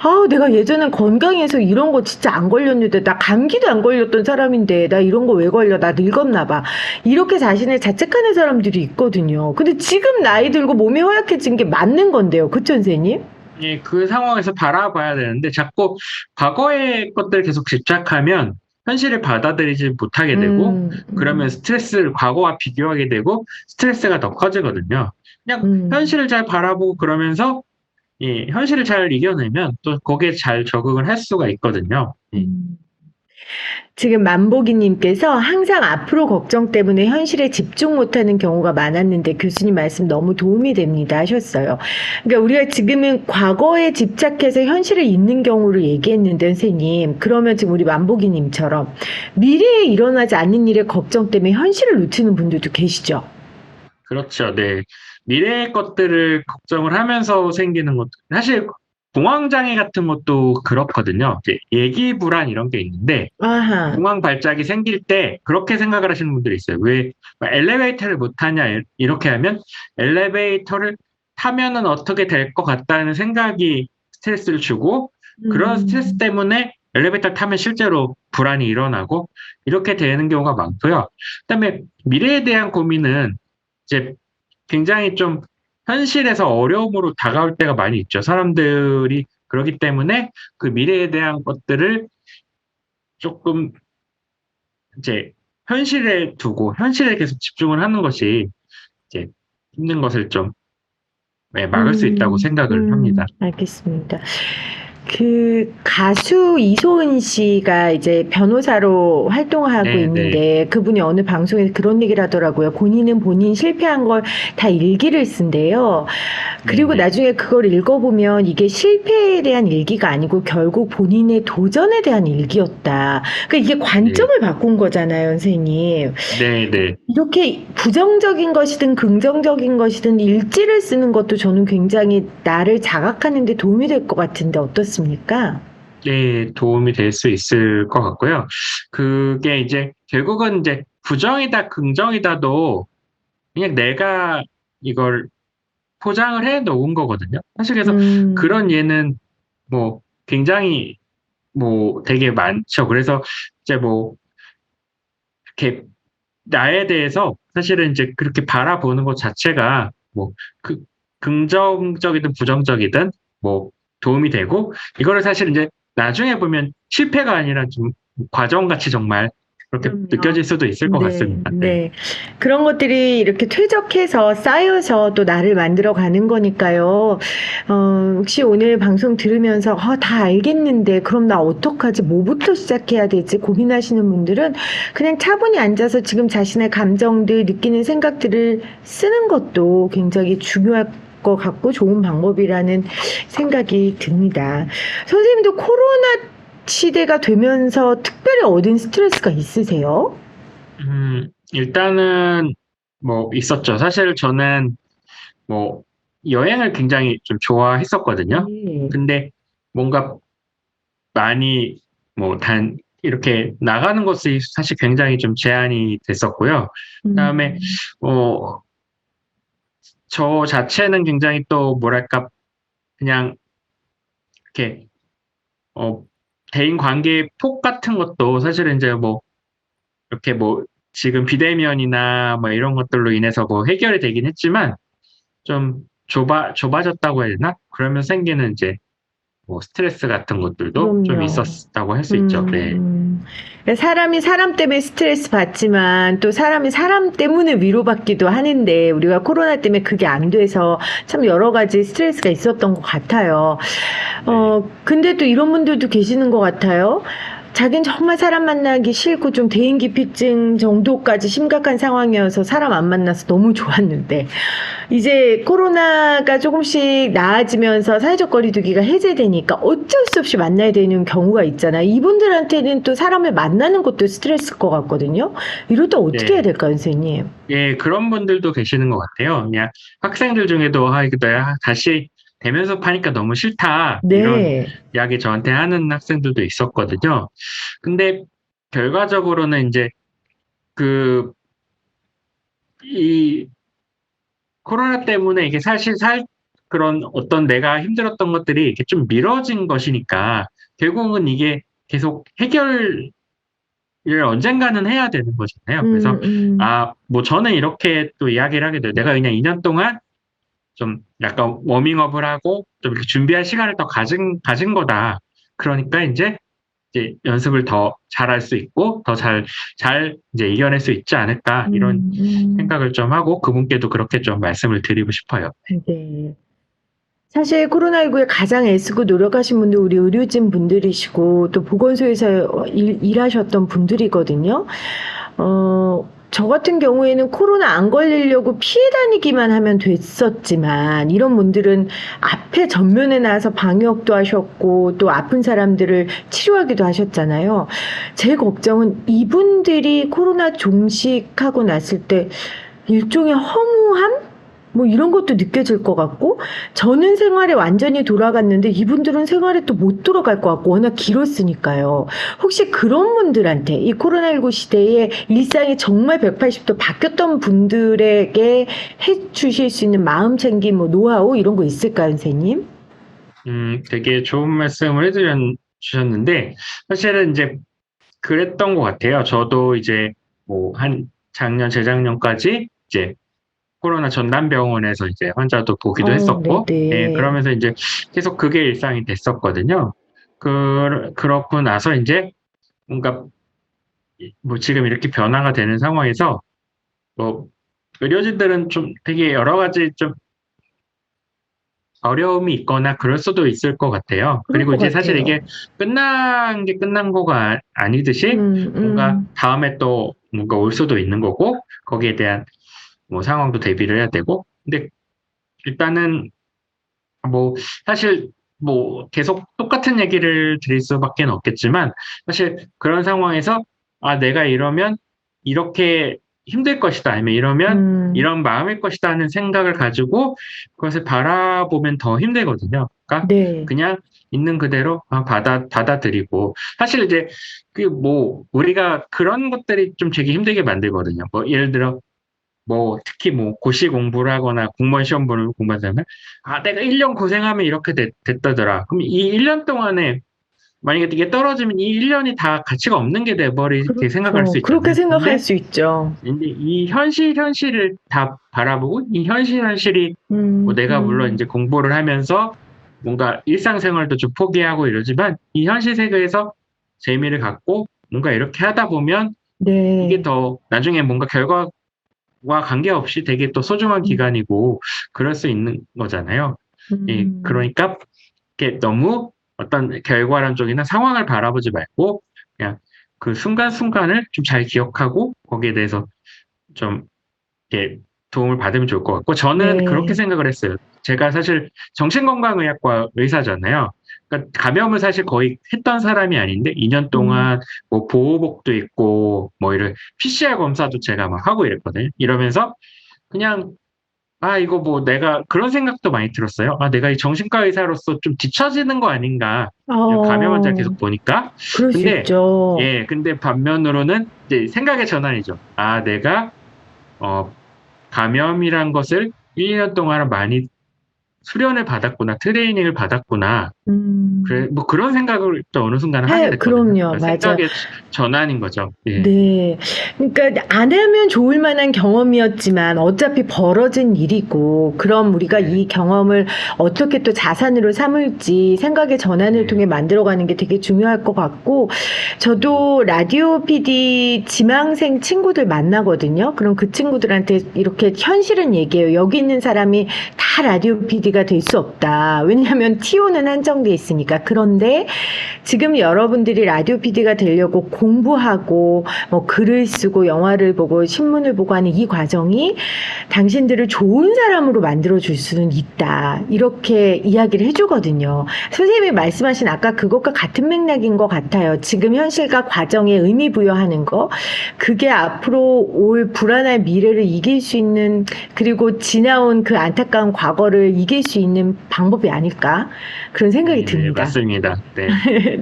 아, 내가 예전엔 건강해서 이런 거 진짜 안 걸렸는데, 나 감기도 안 걸렸던 사람인데, 나 이런 거 왜 걸려? 나 늙었나 봐. 이렇게 자신을 자책하는 사람들이 있거든요. 근데 지금 나이 들고 몸이 허약해진 게 맞는 건데요. 그쵸, 선생님? 예, 그 상황에서 바라봐야 되는데 자꾸 과거의 것들 계속 집착하면 현실을 받아들이지 못하게 되고 음, 그러면 음, 스트레스를 과거와 비교하게 되고 스트레스가 더 커지거든요. 그냥 음. 현실을 잘 바라보고 그러면서 예, 현실을 잘 이겨내면 또 거기에 잘 적응을 할 수가 있거든요. 예. 음. 지금 만보기님께서 항상 앞으로 걱정 때문에 현실에 집중 못하는 경우가 많았는데 교수님 말씀 너무 도움이 됩니다 하셨어요. 그러니까 우리가 지금은 과거에 집착해서 현실을 잊는 경우를 얘기했는데 선생님, 그러면 지금 우리 만보기님처럼 미래에 일어나지 않는 일의 걱정 때문에 현실을 놓치는 분들도 계시죠? 그렇죠. 네. 미래의 것들을 걱정을 하면서 생기는 것도 사실 공황장애 같은 것도 그렇거든요. 이제 예기 불안 이런 게 있는데 아하. 공황 발작이 생길 때 그렇게 생각을 하시는 분들이 있어요. 왜 엘리베이터를 못 타냐 이렇게 하면 엘리베이터를 타면은 어떻게 될 것 같다는 생각이 스트레스를 주고 그런 스트레스 음, 때문에 엘리베이터 타면 실제로 불안이 일어나고 이렇게 되는 경우가 많고요. 그다음에 미래에 대한 고민은 이제 굉장히 좀 현실에서 어려움으로 다가올 때가 많이 있죠. 사람들이 그러기 때문에 그 미래에 대한 것들을 조금 이제 현실에 두고 현실에 계속 집중을 하는 것이 이제 힘든 것을 좀 막을 수 있다고 생각을 합니다. 알겠습니다. 그 가수 이소은 씨가 이제 변호사로 활동하고 네, 네, 있는데 그분이 어느 방송에서 그런 얘기를 하더라고요. 본인은 본인 실패한 걸 다 일기를 쓴대요. 네, 그리고 네, 나중에 그걸 읽어보면 이게 실패에 대한 일기가 아니고 결국 본인의 도전에 대한 일기였다. 그러니까 이게 네, 관점을 바꾼 거잖아요, 선생님. 네, 네, 이렇게 부정적인 것이든 긍정적인 것이든 일지를 쓰는 것도 저는 굉장히 나를 자각하는 데 도움이 될 것 같은데 어떻습니까? 네, 도움이 될 수 있을 것 같고요. 그게 이제 결국은 이제 부정이다, 긍정이다도 그냥 내가 이걸 포장을 해 놓은 거거든요. 사실 그래서 음, 그런 예는 뭐 굉장히 뭐 되게 많죠. 그래서 이제 뭐 이렇게 나에 대해서 사실은 이제 그렇게 바라보는 것 자체가 뭐 그 긍정적이든 부정적이든 뭐 도움이 되고 이거를 사실 인제 나중에 보면 실패가 아니라 좀 과정같이 정말 그렇게 그럼요. 느껴질 수도 있을 것 네, 같습니다. 네. 네. 그런 것들이 이렇게 퇴적해서 쌓여서 또 나를 만들어 가는 거니까요. 혹시 오늘 방송 들으면서 다 알겠는데 그럼 나 어떡하지? 뭐부터 시작해야 되지? 고민하시는 분들은 그냥 차분히 앉아서 지금 자신의 감정들, 느끼는 생각들을 쓰는 것도 굉장히 중요할 것 같고 좋은 방법이라는 생각이 듭니다. 선생님도 코로나 시대가 되면서 특별히 얻은 스트레스가 있으세요? 일단은 뭐 있었죠. 사실 저는 뭐 여행을 굉장히 좀 좋아했었거든요. 네. 근데 뭔가 많이 뭐 이렇게 나가는 것이 사실 굉장히 좀 제한이 됐었고요. 그다음에 음, 어 저 자체는 굉장히 또 뭐랄까 그냥 이렇게 어 대인 관계의 폭 같은 것도 사실은 인제 뭐 이렇게 뭐 지금 비대면이나 뭐 이런 것들로 인해서 뭐 해결이 되긴 했지만 좀 좁아졌다고 해야 되나? 그러면서 생기는 인제 뭐 스트레스 같은 것들도 좀 그럼요. 있었다고 할 수 있죠. 네. 사람이 사람 때문에 스트레스 받지만 또 사람이 사람 때문에 위로받기도 하는데 우리가 코로나 때문에 그게 안 돼서 참 여러 가지 스트레스가 있었던 것 같아요. 근데 또 이런 분들도 계시는 것 같아요. 자긴 정말 사람 만나기 싫고 좀 대인기피증 정도까지 심각한 상황이어서 사람 안 만나서 너무 좋았는데 이제 코로나가 조금씩 나아지면서 사회적 거리두기가 해제되니까 어쩔 수 없이 만나야 되는 경우가 있잖아요. 이분들한테는 또 사람을 만나는 것도 스트레스일 것 같거든요. 이럴 때 어떻게 네. 해야 될까요, 선생님? 예, 그런 분들도 계시는 것 같아요. 그냥 학생들 중에도 이거 내가 다시 대면 수업하니까 너무 싫다 이런 네. 이야기 저한테 하는 학생들도 있었거든요. 근데 결과적으로는 이제 이 코로나 때문에 이게 사실 그런 어떤 내가 힘들었던 것들이 이렇게 좀 미뤄진 것이니까 결국은 이게 계속 해결을 언젠가는 해야 되는 거잖아요. 그래서 뭐 저는 이렇게 또 이야기를 하게 돼요. 내가 그냥 2년 동안 좀 약간 워밍업을 하고 좀 이렇게 준비할 시간을 더 가진 거다. 그러니까 이제 연습을 더 잘할 수 있고 더 잘 이제 이겨낼 수 있지 않을까 이런 생각을 좀 하고 그분께도 그렇게 좀 말씀을 드리고 싶어요. 네. 사실 코로나19에 가장 애쓰고 노력하신 분들 우리 의료진 분들이시고 또 보건소에서 일하셨던 분들이거든요. 저 같은 경우에는 코로나 안 걸리려고 피해 다니기만 하면 됐었지만 이런 분들은 앞에 전면에 나와서 방역도 하셨고 또 아픈 사람들을 치료하기도 하셨잖아요. 제 걱정은 이분들이 코로나 종식하고 났을 때 일종의 허무함? 뭐 이런 것도 느껴질 것 같고 저는 생활에 완전히 돌아갔는데 이분들은 생활에 또 못 돌아갈 것 같고 워낙 길었으니까요. 혹시 그런 분들한테 이 코로나19 시대에 일상이 정말 180도 바뀌었던 분들에게 해주실 수 있는 마음 챙김, 뭐 노하우 이런 거 있을까요, 선생님? 되게 좋은 말씀을 주셨는데 사실은 이제 그랬던 것 같아요. 저도 이제 뭐 한 재작년까지 이제 코로나 전담병원에서 이제 환자도 보기도 했었고, 예, 네네. 그러면서 이제 계속 그게 일상이 됐었거든요. 그렇고 나서 이제 뭔가 뭐 지금 이렇게 변화가 되는 상황에서 뭐 의료진들은 좀 되게 여러 가지 좀 어려움이 있거나 그럴 수도 있을 것 같아요. 그럴 그리고 것 이제 사실 같아요. 이게 끝난 게 끝난 거가 아니듯이 뭔가 다음에 또 뭔가 올 수도 있는 거고 거기에 대한 뭐 상황도 대비를 해야 되고 근데 일단은 뭐 사실 뭐 계속 똑같은 얘기를 드릴 수밖에 없겠지만 사실 그런 상황에서 내가 이러면 이렇게 힘들 것이다 아니면 이러면 이런 마음일 것이다 하는 생각을 가지고 그것을 바라보면 더 힘들거든요. 그러니까 네. 그냥 있는 그대로 받아들이고 사실 이제 뭐 우리가 그런 것들이 좀 되게 힘들게 만들거든요. 뭐 예를 들어 뭐 특히 뭐 고시 공부를 하거나 공무원 시험 보는 공부하자면 내가 1년 고생하면 이렇게 됐다더라. 그럼 이 1년 동안에 만약에 이게 떨어지면 이 1년이 다 가치가 없는 게 돼버리게 생각할 수 그렇죠. 그렇게 있잖아요. 생각할 근데 수 있죠. 근데 이 현실을 다 바라보고 이 현실이 뭐 내가 물론 이제 공부를 하면서 뭔가 일상생활도 좀 포기하고 이러지만 이 현실 세계에서 재미를 갖고 뭔가 이렇게 하다 보면 이게 네. 더 나중에 뭔가 결과와 관계없이 되게 또 소중한 기간이고 그럴 수 있는 거잖아요. 예, 그러니까 이렇게 너무 어떤 결과론 쪽이나 상황을 바라보지 말고 그냥 그 순간순간을 좀 잘 기억하고 거기에 대해서 좀 이렇게 도움을 받으면 좋을 것 같고 저는 그렇게 네. 생각을 했어요. 제가 사실 정신건강의학과 의사잖아요. 그러니까 감염을 사실 거의 했던 사람이 아닌데 2년 동안 뭐 보호복도 입고 뭐 이런 PCR 검사도 제가 막 하고 이랬거든요. 이러면서 그냥 이거 뭐 내가 그런 생각도 많이 들었어요. 내가 이 정신과 의사로서 좀 뒤처지는 거 아닌가. 이런 감염 환자 계속 보니까. 그럴 수 근데 있죠. 예, 근데 반면으로는 이제 생각의 전환이죠. 내가 감염이란 것을 1년 동안 많이 수련을 받았구나, 트레이닝을 받았구나. 음. 뭐 그런 생각을 또 어느 순간 하게 됐거든요. 그럼요. 그러니까 맞아요. 생각의 전환인 거죠. 예. 네. 그러니까 안 하면 좋을 만한 경험이었지만 어차피 벌어진 일이고, 그럼 우리가 네. 이 경험을 어떻게 또 자산으로 삼을지 생각의 전환을 네. 통해 만들어가는 게 되게 중요할 것 같고, 저도 라디오 PD 지망생 친구들 만나거든요. 그럼 그 친구들한테 이렇게 현실은 얘기해요. 여기 있는 사람이 다 라디오 PD가 될 수 없다. 왜냐하면 TO는 한정돼 있으니까. 그런데 지금 여러분들이 라디오 PD가 되려고 공부하고 뭐 글을 쓰고 영화를 보고 신문을 보고 하는 이 과정이 당신들을 좋은 사람으로 만들어 줄 수는 있다. 이렇게 이야기를 해주거든요. 선생님이 말씀하신 아까 그것과 같은 맥락인 것 같아요. 지금 현실과 과정에 의미 부여하는 거. 그게 앞으로 올 불안한 미래를 이길 수 있는, 그리고 지나온 그 안타까운 과거를 이길 수 있는 방법이 아닐까. 그런 생각이 네, 듭니다. 맞습니다. 네.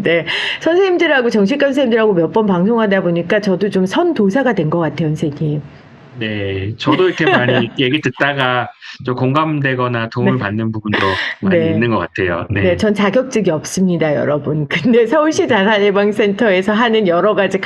네. 선생님들하고 정신과 선생님들하고 몇 번 방송하다 보니까 저도 좀 선도사가 된 것 같아요, 선생님. 네, 저도 이렇게 많이 얘기 듣다가 좀 공감되거나 도움을 네. 받는 부분도 많이 네. 있는 것 같아요. 네, 네. 전 자격증이 없습니다, 여러분. 근데 서울시 자살예방센터에서 하는 여러 가지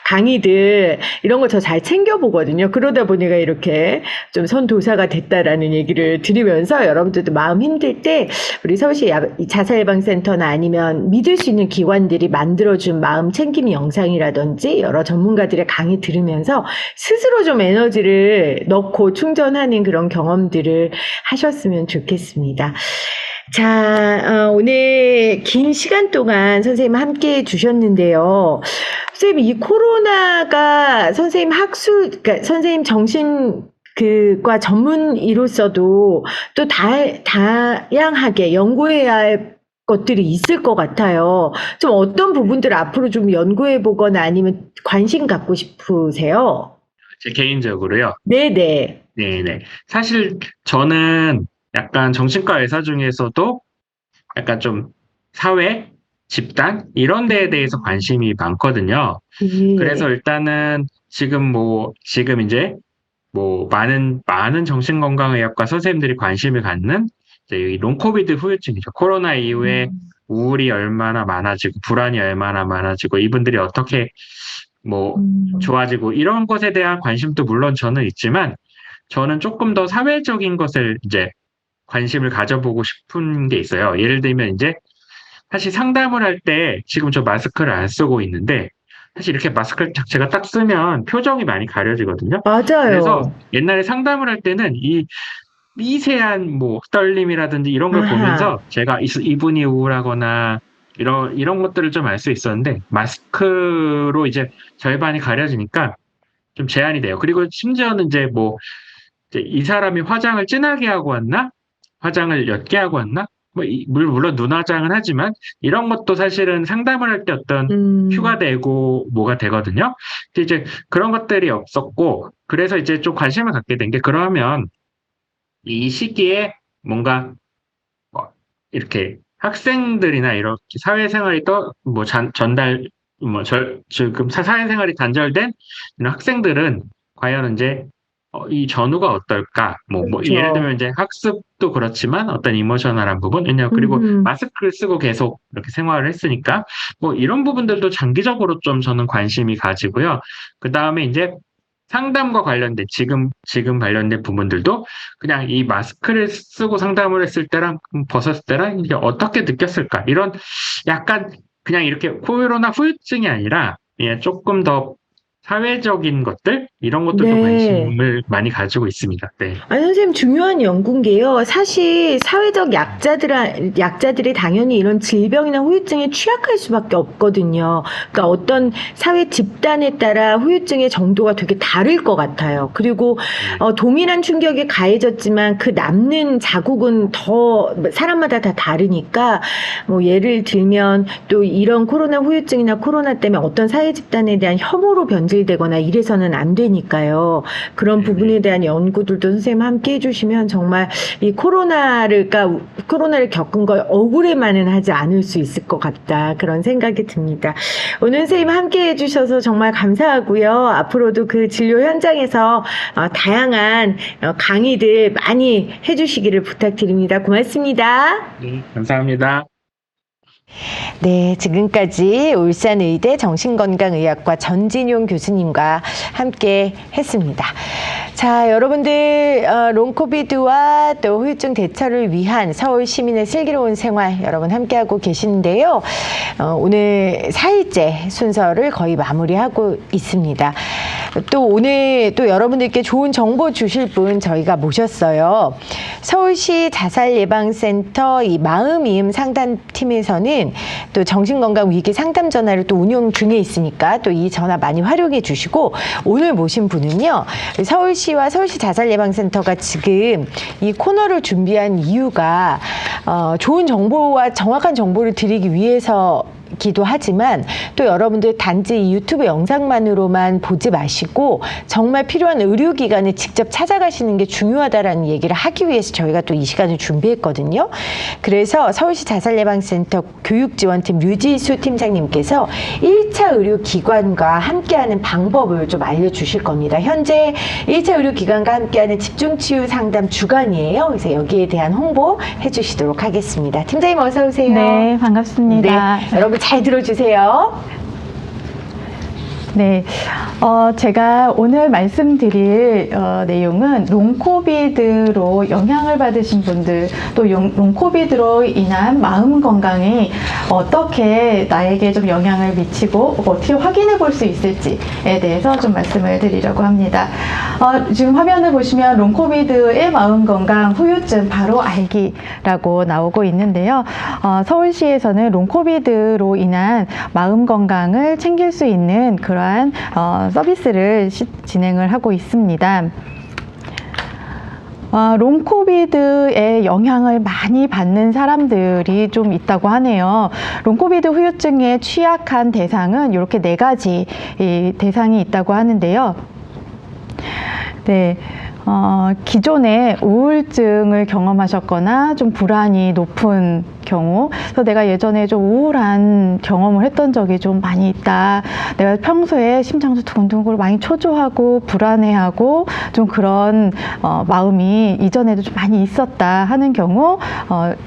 강의들, 이런 거 저 잘 챙겨보거든요. 그러다 보니까 이렇게 좀 선도사가 됐다라는 얘기를 드리면서 여러분들도 마음 힘들 때 우리 서울시 자살예방센터나 아니면 믿을 수 있는 기관들이 만들어준 마음 챙김 영상이라든지 여러 전문가들의 강의 들으면서 스스로 좀 에너지를 넣고 충전하는 그런 경험들을 하셨으면 좋겠습니다. 자, 오늘 긴 시간 동안 선생님 함께 해주셨는데요. 선생님, 이 코로나가 선생님 그러니까 선생님 과 전문의로서도 또 다양하게 연구해야 할 것들이 있을 것 같아요. 좀 어떤 부분들 앞으로 좀 연구해 보거나 아니면 관심 갖고 싶으세요? 제 개인적으로요. 네네. 네네. 사실 저는 약간 정신과 의사 중에서도 약간 좀 사회, 집단 이런 데에 대해서 관심이 많거든요. 그래서 예. 일단은 지금 이제 뭐 많은 정신건강의학과 선생님들이 관심을 갖는 이제 이 롱코비드 후유증이죠. 코로나 이후에 우울이 얼마나 많아지고 불안이 얼마나 많아지고 이분들이 어떻게 뭐 좋아지고 이런 것에 대한 관심도 물론 저는 있지만 저는 조금 더 사회적인 것을 이제 관심을 가져보고 싶은 게 있어요. 예를 들면 이제 사실 상담을 할 때 지금 저 마스크를 안 쓰고 있는데 사실 이렇게 마스크를 제가 딱 쓰면 표정이 많이 가려지거든요. 그래서 맞아요. 옛날에 상담을 할 때는 이 미세한 뭐 떨림이라든지 이런 걸 아하. 보면서 제가 이분이 우울하거나 이런 것들을 좀 알 수 있었는데 마스크로 이제 절반이 가려지니까 좀 제한이 돼요. 그리고 심지어는 이제 뭐 이제 이 사람이 화장을 진하게 하고 왔나? 화장을 옅게 하고 왔나? 물론 눈화장은 하지만 이런 것도 사실은 상담을 할 때 어떤 큐가 음, 되고 뭐가 되거든요. 근데 이제 그런 것들이 없었고 그래서 이제 좀 관심을 갖게 된 게 그러면 이 시기에 뭔가 이렇게 학생들이나 이렇게 사회생활이 뭐 전달 지금 사회생활이 단절된 이런 학생들은 과연 이제 이 전후가 어떨까? 뭐 예를 들면 그렇죠. 이제 학습도 그렇지만 어떤 이모셔널한 부분, 왜냐 그리고 음, 마스크를 쓰고 계속 이렇게 생활을 했으니까 뭐 이런 부분들도 장기적으로 좀 저는 관심이 가지고요. 그 다음에 이제 상담과 관련된 지금 관련된 부분들도 그냥 이 마스크를 쓰고 상담을 했을 때랑 벗었을 때랑 이게 어떻게 느꼈을까? 이런 약간 그냥 이렇게 코로나 후유증이 아니라 예, 조금 더 사회적인 것들 이런 것들도 네. 관심을 많이 가지고 있습니다. 네. 아니, 선생님, 중요한 연구인 게요. 사실, 사회적 약자들이 당연히 이런 질병이나 후유증에 취약할 수밖에 없거든요. 그러니까 어떤 사회 집단에 따라 후유증의 정도가 되게 다를 것 같아요. 그리고, 네. 동일한 충격이 가해졌지만 그 남는 자국은 더 사람마다 다 다르니까, 뭐, 예를 들면 또 이런 코로나 후유증이나 코로나 때문에 어떤 사회 집단에 대한 혐오로 변질되거나 이래서는 안 되니까요. 그런 네네. 부분에 대한 연구들도 선생님 함께 해주시면 정말 이 코로나를 겪은 걸 억울해만은 하지 않을 수 있을 것 같다. 그런 생각이 듭니다. 오늘 선생님 함께 해주셔서 정말 감사하고요. 앞으로도 그 진료 현장에서 다양한 강의들 많이 해주시기를 부탁드립니다. 고맙습니다. 네, 감사합니다. 네, 지금까지 울산의대 정신건강의학과 전진용 교수님과 함께 했습니다. 자, 여러분들 롱코비드와 또 후유증 대처를 위한 서울 시민의 슬기로운 생활 여러분 함께하고 계시는데요. 오늘 4일째 순서를 거의 마무리하고 있습니다. 또 오늘 또 여러분들께 좋은 정보 주실 분 저희가 모셨어요. 서울시 자살예방센터 이 마음이음 상담팀에서는 또 정신건강 위기 상담 전화를 또 운영 중에 있으니까 또 이 전화 많이 활용해 주시고, 오늘 모신 분은요, 서울시와 서울시 자살예방센터가 지금 이 코너를 준비한 이유가 좋은 정보와 정확한 정보를 드리기 위해서 기도 하지만, 또 여러분들 단지 이 유튜브 영상만으로만 보지 마시고 정말 필요한 의료기관에 직접 찾아가시는 게 중요하다라는 얘기를 하기 위해서 저희가 또 이 시간을 준비했거든요. 그래서 서울시 자살예방센터 교육지원팀 류지수 팀장님께서 1차 의료기관과 함께하는 방법을 좀 알려주실 겁니다. 현재 1차 의료기관과 함께하는 집중치유 상담 주간이에요. 그래서 여기에 대한 홍보 해주시도록 하겠습니다. 팀장님 어서 오세요. 네, 반갑습니다. 네, 여러분 잘 들어주세요. 네, 제가 오늘 말씀드릴 내용은 롱코비드로 영향을 받으신 분들, 또 롱코비드로 인한 마음 건강이 어떻게 나에게 좀 영향을 미치고 어떻게 확인해 볼 수 있을지에 대해서 좀 말씀을 드리려고 합니다. 지금 화면을 보시면 롱코비드의 마음 건강 후유증 바로 알기라고 나오고 있는데요. 서울시에서는 롱코비드로 인한 마음 건강을 챙길 수 있는 그러한 서비스를 진행을 하고 있습니다. 롱코비드의 영향을 많이 받는 사람들이 좀 있다고 하네요. 롱코비드 후유증에 취약한 대상은 이렇게 4가지 대상이 있다고 하는데요. 네. 기존에 우울증을 경험하셨거나 좀 불안이 높은 경우, 그래서 내가 예전에 좀 우울한 경험을 했던 적이 좀 많이 있다. 내가 평소에 심장도 두근두근 많이 초조하고 불안해하고 좀 그런 마음이 이전에도 좀 많이 있었다 하는 경우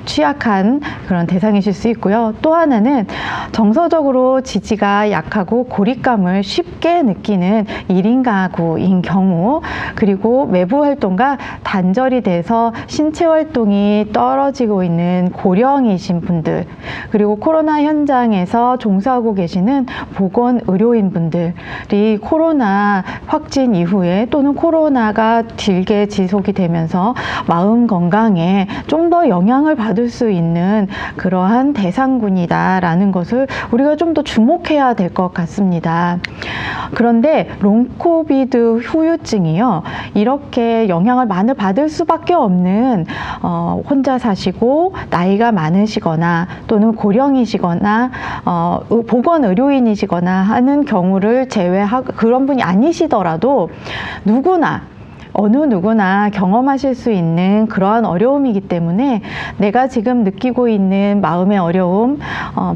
취약한 그런 대상이실 수 있고요. 또 하나는 정서적으로 지지가 약하고 고립감을 쉽게 느끼는 1인 가구인 경우, 그리고 외부 활동과 단절이 돼서 신체 활동이 떨어지고 있는 고령이신 분들, 그리고 코로나 현장에서 종사하고 계시는 보건의료인 분들이 코로나 확진 이후에 또는 코로나가 길게 지속이 되면서 마음 건강에 좀 더 영향을 받을 수 있는 그러한 대상군이다라는 것을 우리가 좀 더 주목해야 될 것 같습니다. 그런데 롱코비드 후유증이요, 이렇게 영향을 많이 받을 수밖에 없는 혼자 사시고 나이가 많으시거나 또는 고령이시거나 보건의료인이시거나 하는 경우를 제외하고, 그런 분이 아니시더라도 누구나 어느 누구나 경험하실 수 있는 그러한 어려움이기 때문에 내가 지금 느끼고 있는 마음의 어려움,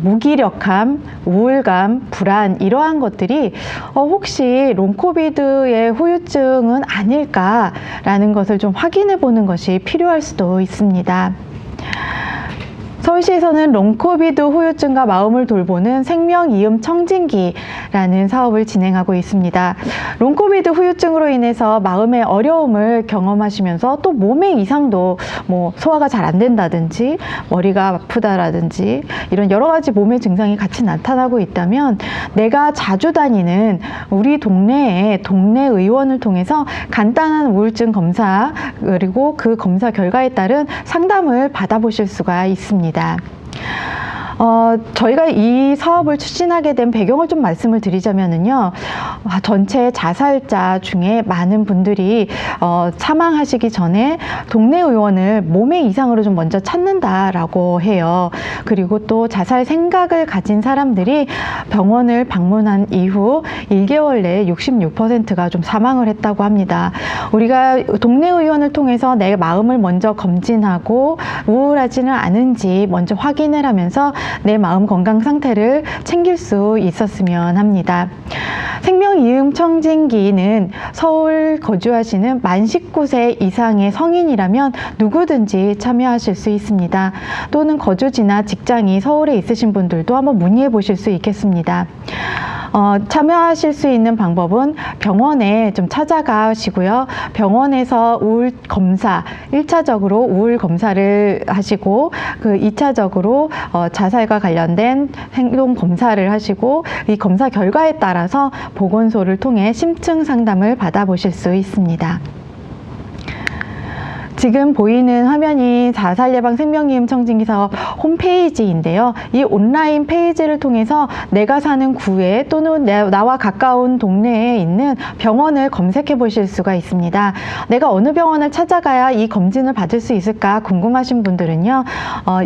무기력함, 우울감, 불안, 이러한 것들이 혹시 롱코비드의 후유증은 아닐까라는 것을 좀 확인해 보는 것이 필요할 수도 있습니다. 서울시에서는 롱코비드 후유증과 마음을 돌보는 생명이음 청진기라는 사업을 진행하고 있습니다. 롱코비드 후유증으로 인해서 마음의 어려움을 경험하시면서 또 몸의 이상도, 뭐 소화가 잘 안 된다든지 머리가 아프다라든지 이런 여러 가지 몸의 증상이 같이 나타나고 있다면, 내가 자주 다니는 우리 동네의 동네 의원을 통해서 간단한 우울증 검사, 그리고 그 검사 결과에 따른 상담을 받아보실 수가 있습니다. 저희가 이 사업을 추진하게 된 배경을 좀 말씀을 드리자면요, 전체 자살자 중에 많은 분들이 사망하시기 전에 동네 의원을 몸의 이상으로 좀 먼저 찾는다라고 해요. 그리고 또 자살 생각을 가진 사람들이 병원을 방문한 이후 1개월 내에 66%가 좀 사망을 했다고 합니다. 우리가 동네 의원을 통해서 내 마음을 먼저 검진하고 우울하지는 않은지 먼저 확인을 하면서 내 마음 건강 상태를 챙길 수 있었으면 합니다. 생명이음청진기는 서울 거주하시는 만 19세 이상의 성인이라면 누구든지 참여하실 수 있습니다. 또는 거주지나 직장이 서울에 있으신 분들도 한번 문의해 보실 수 있겠습니다. 참여하실 수 있는 방법은 병원에 좀 찾아가시고요. 병원에서 우울 검사, 1차적으로 우울 검사를 하시고 그 2차적으로 자살과 관련된 행동 검사를 하시고 이 검사 결과에 따라서 보건소를 통해 심층 상담을 받아보실 수 있습니다. 지금 보이는 화면이 자살예방 생명이음 청진기 사업 홈페이지인데요. 이 온라인 페이지를 통해서 내가 사는 구에 또는 나와 가까운 동네에 있는 병원을 검색해 보실 수가 있습니다. 내가 어느 병원을 찾아가야 이 검진을 받을 수 있을까 궁금하신 분들은요.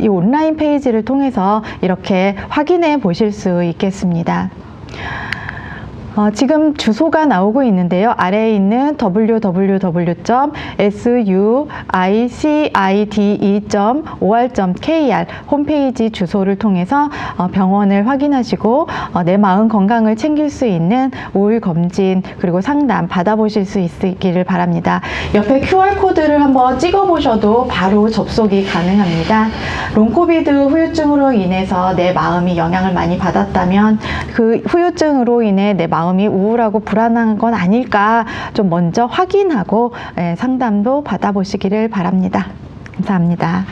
이 온라인 페이지를 통해서 이렇게 확인해 보실 수 있겠습니다. 지금 주소가 나오고 있는데요. 아래에 있는 www.suicide.or.kr 홈페이지 주소를 통해서 병원을 확인하시고 내 마음 건강을 챙길 수 있는 우울 검진 그리고 상담 받아보실 수 있기를 바랍니다. 옆에 QR코드를 한번 찍어보셔도 바로 접속이 가능합니다. 롱코비드 후유증으로 인해서 내 마음이 영향을 많이 받았다면 그 후유증으로 인해 내 마음이 우울하고 불안한 건 아닐까 좀 먼저 확인하고 상담도 받아보시기를 바랍니다. 감사합니다.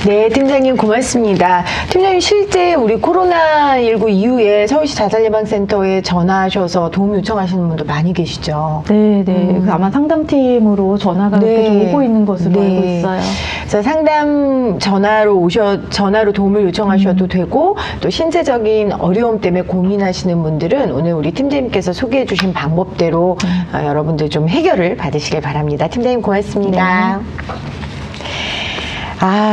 네, 팀장님 고맙습니다. 팀장님 실제 우리 코로나19 이후에 서울시 자살예방센터에 전화하셔서 도움 요청하시는 분도 많이 계시죠? 네, 아마 상담팀으로 전화가 이렇게 좀 오고 있는 것으로 알고 있어요. 그래서 상담 전화로 도움을 요청하셔도 되고 또 신체적인 어려움 때문에 고민하시는 분들은 오늘 우리 팀장님께서 소개해 주신 방법대로 여러분들 좀 해결을 받으시길 바랍니다. 팀장님 고맙습니다. 네.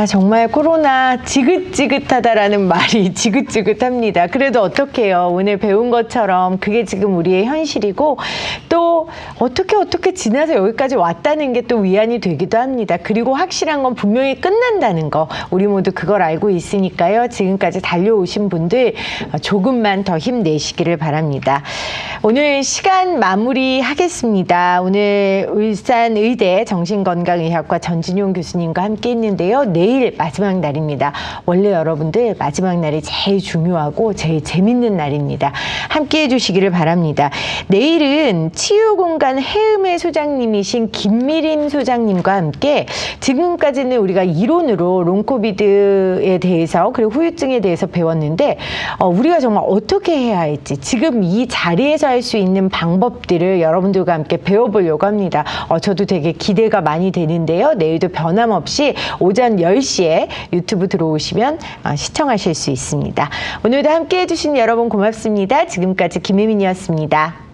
정말 코로나 지긋지긋하다라는 말이 지긋지긋합니다. 그래도 어떡해요. 오늘 배운 것처럼 그게 지금 우리의 현실이고 또 어떻게 지나서 여기까지 왔다는 게 또 위안이 되기도 합니다. 그리고 확실한 건 분명히 끝난다는 거. 우리 모두 그걸 알고 있으니까요. 지금까지 달려오신 분들 조금만 더 힘내시기를 바랍니다. 오늘 시간 마무리하겠습니다. 오늘 울산의대 정신건강의학과 전진용 교수님과 함께 했는데요. 내일 마지막 날입니다. 원래 여러분들 마지막 날이 제일 중요하고 제일 재밌는 날입니다. 함께 해주시기를 바랍니다. 내일은 치유공간 해음의 소장님이신 김미림 소장님과 함께 지금까지는 우리가 이론으로 롱코비드에 대해서 그리고 후유증에 대해서 배웠는데 우리가 정말 어떻게 해야 할지 지금 이 자리에서 할 수 있는 방법들을 여러분들과 함께 배워보려고 합니다. 저도 되게 기대가 많이 되는데요. 내일도 변함없이 오전 10시에 유튜브 들어오시면 시청하실 수 있습니다. 오늘도 함께 해주신 여러분 고맙습니다. 지금까지 김혜민이었습니다.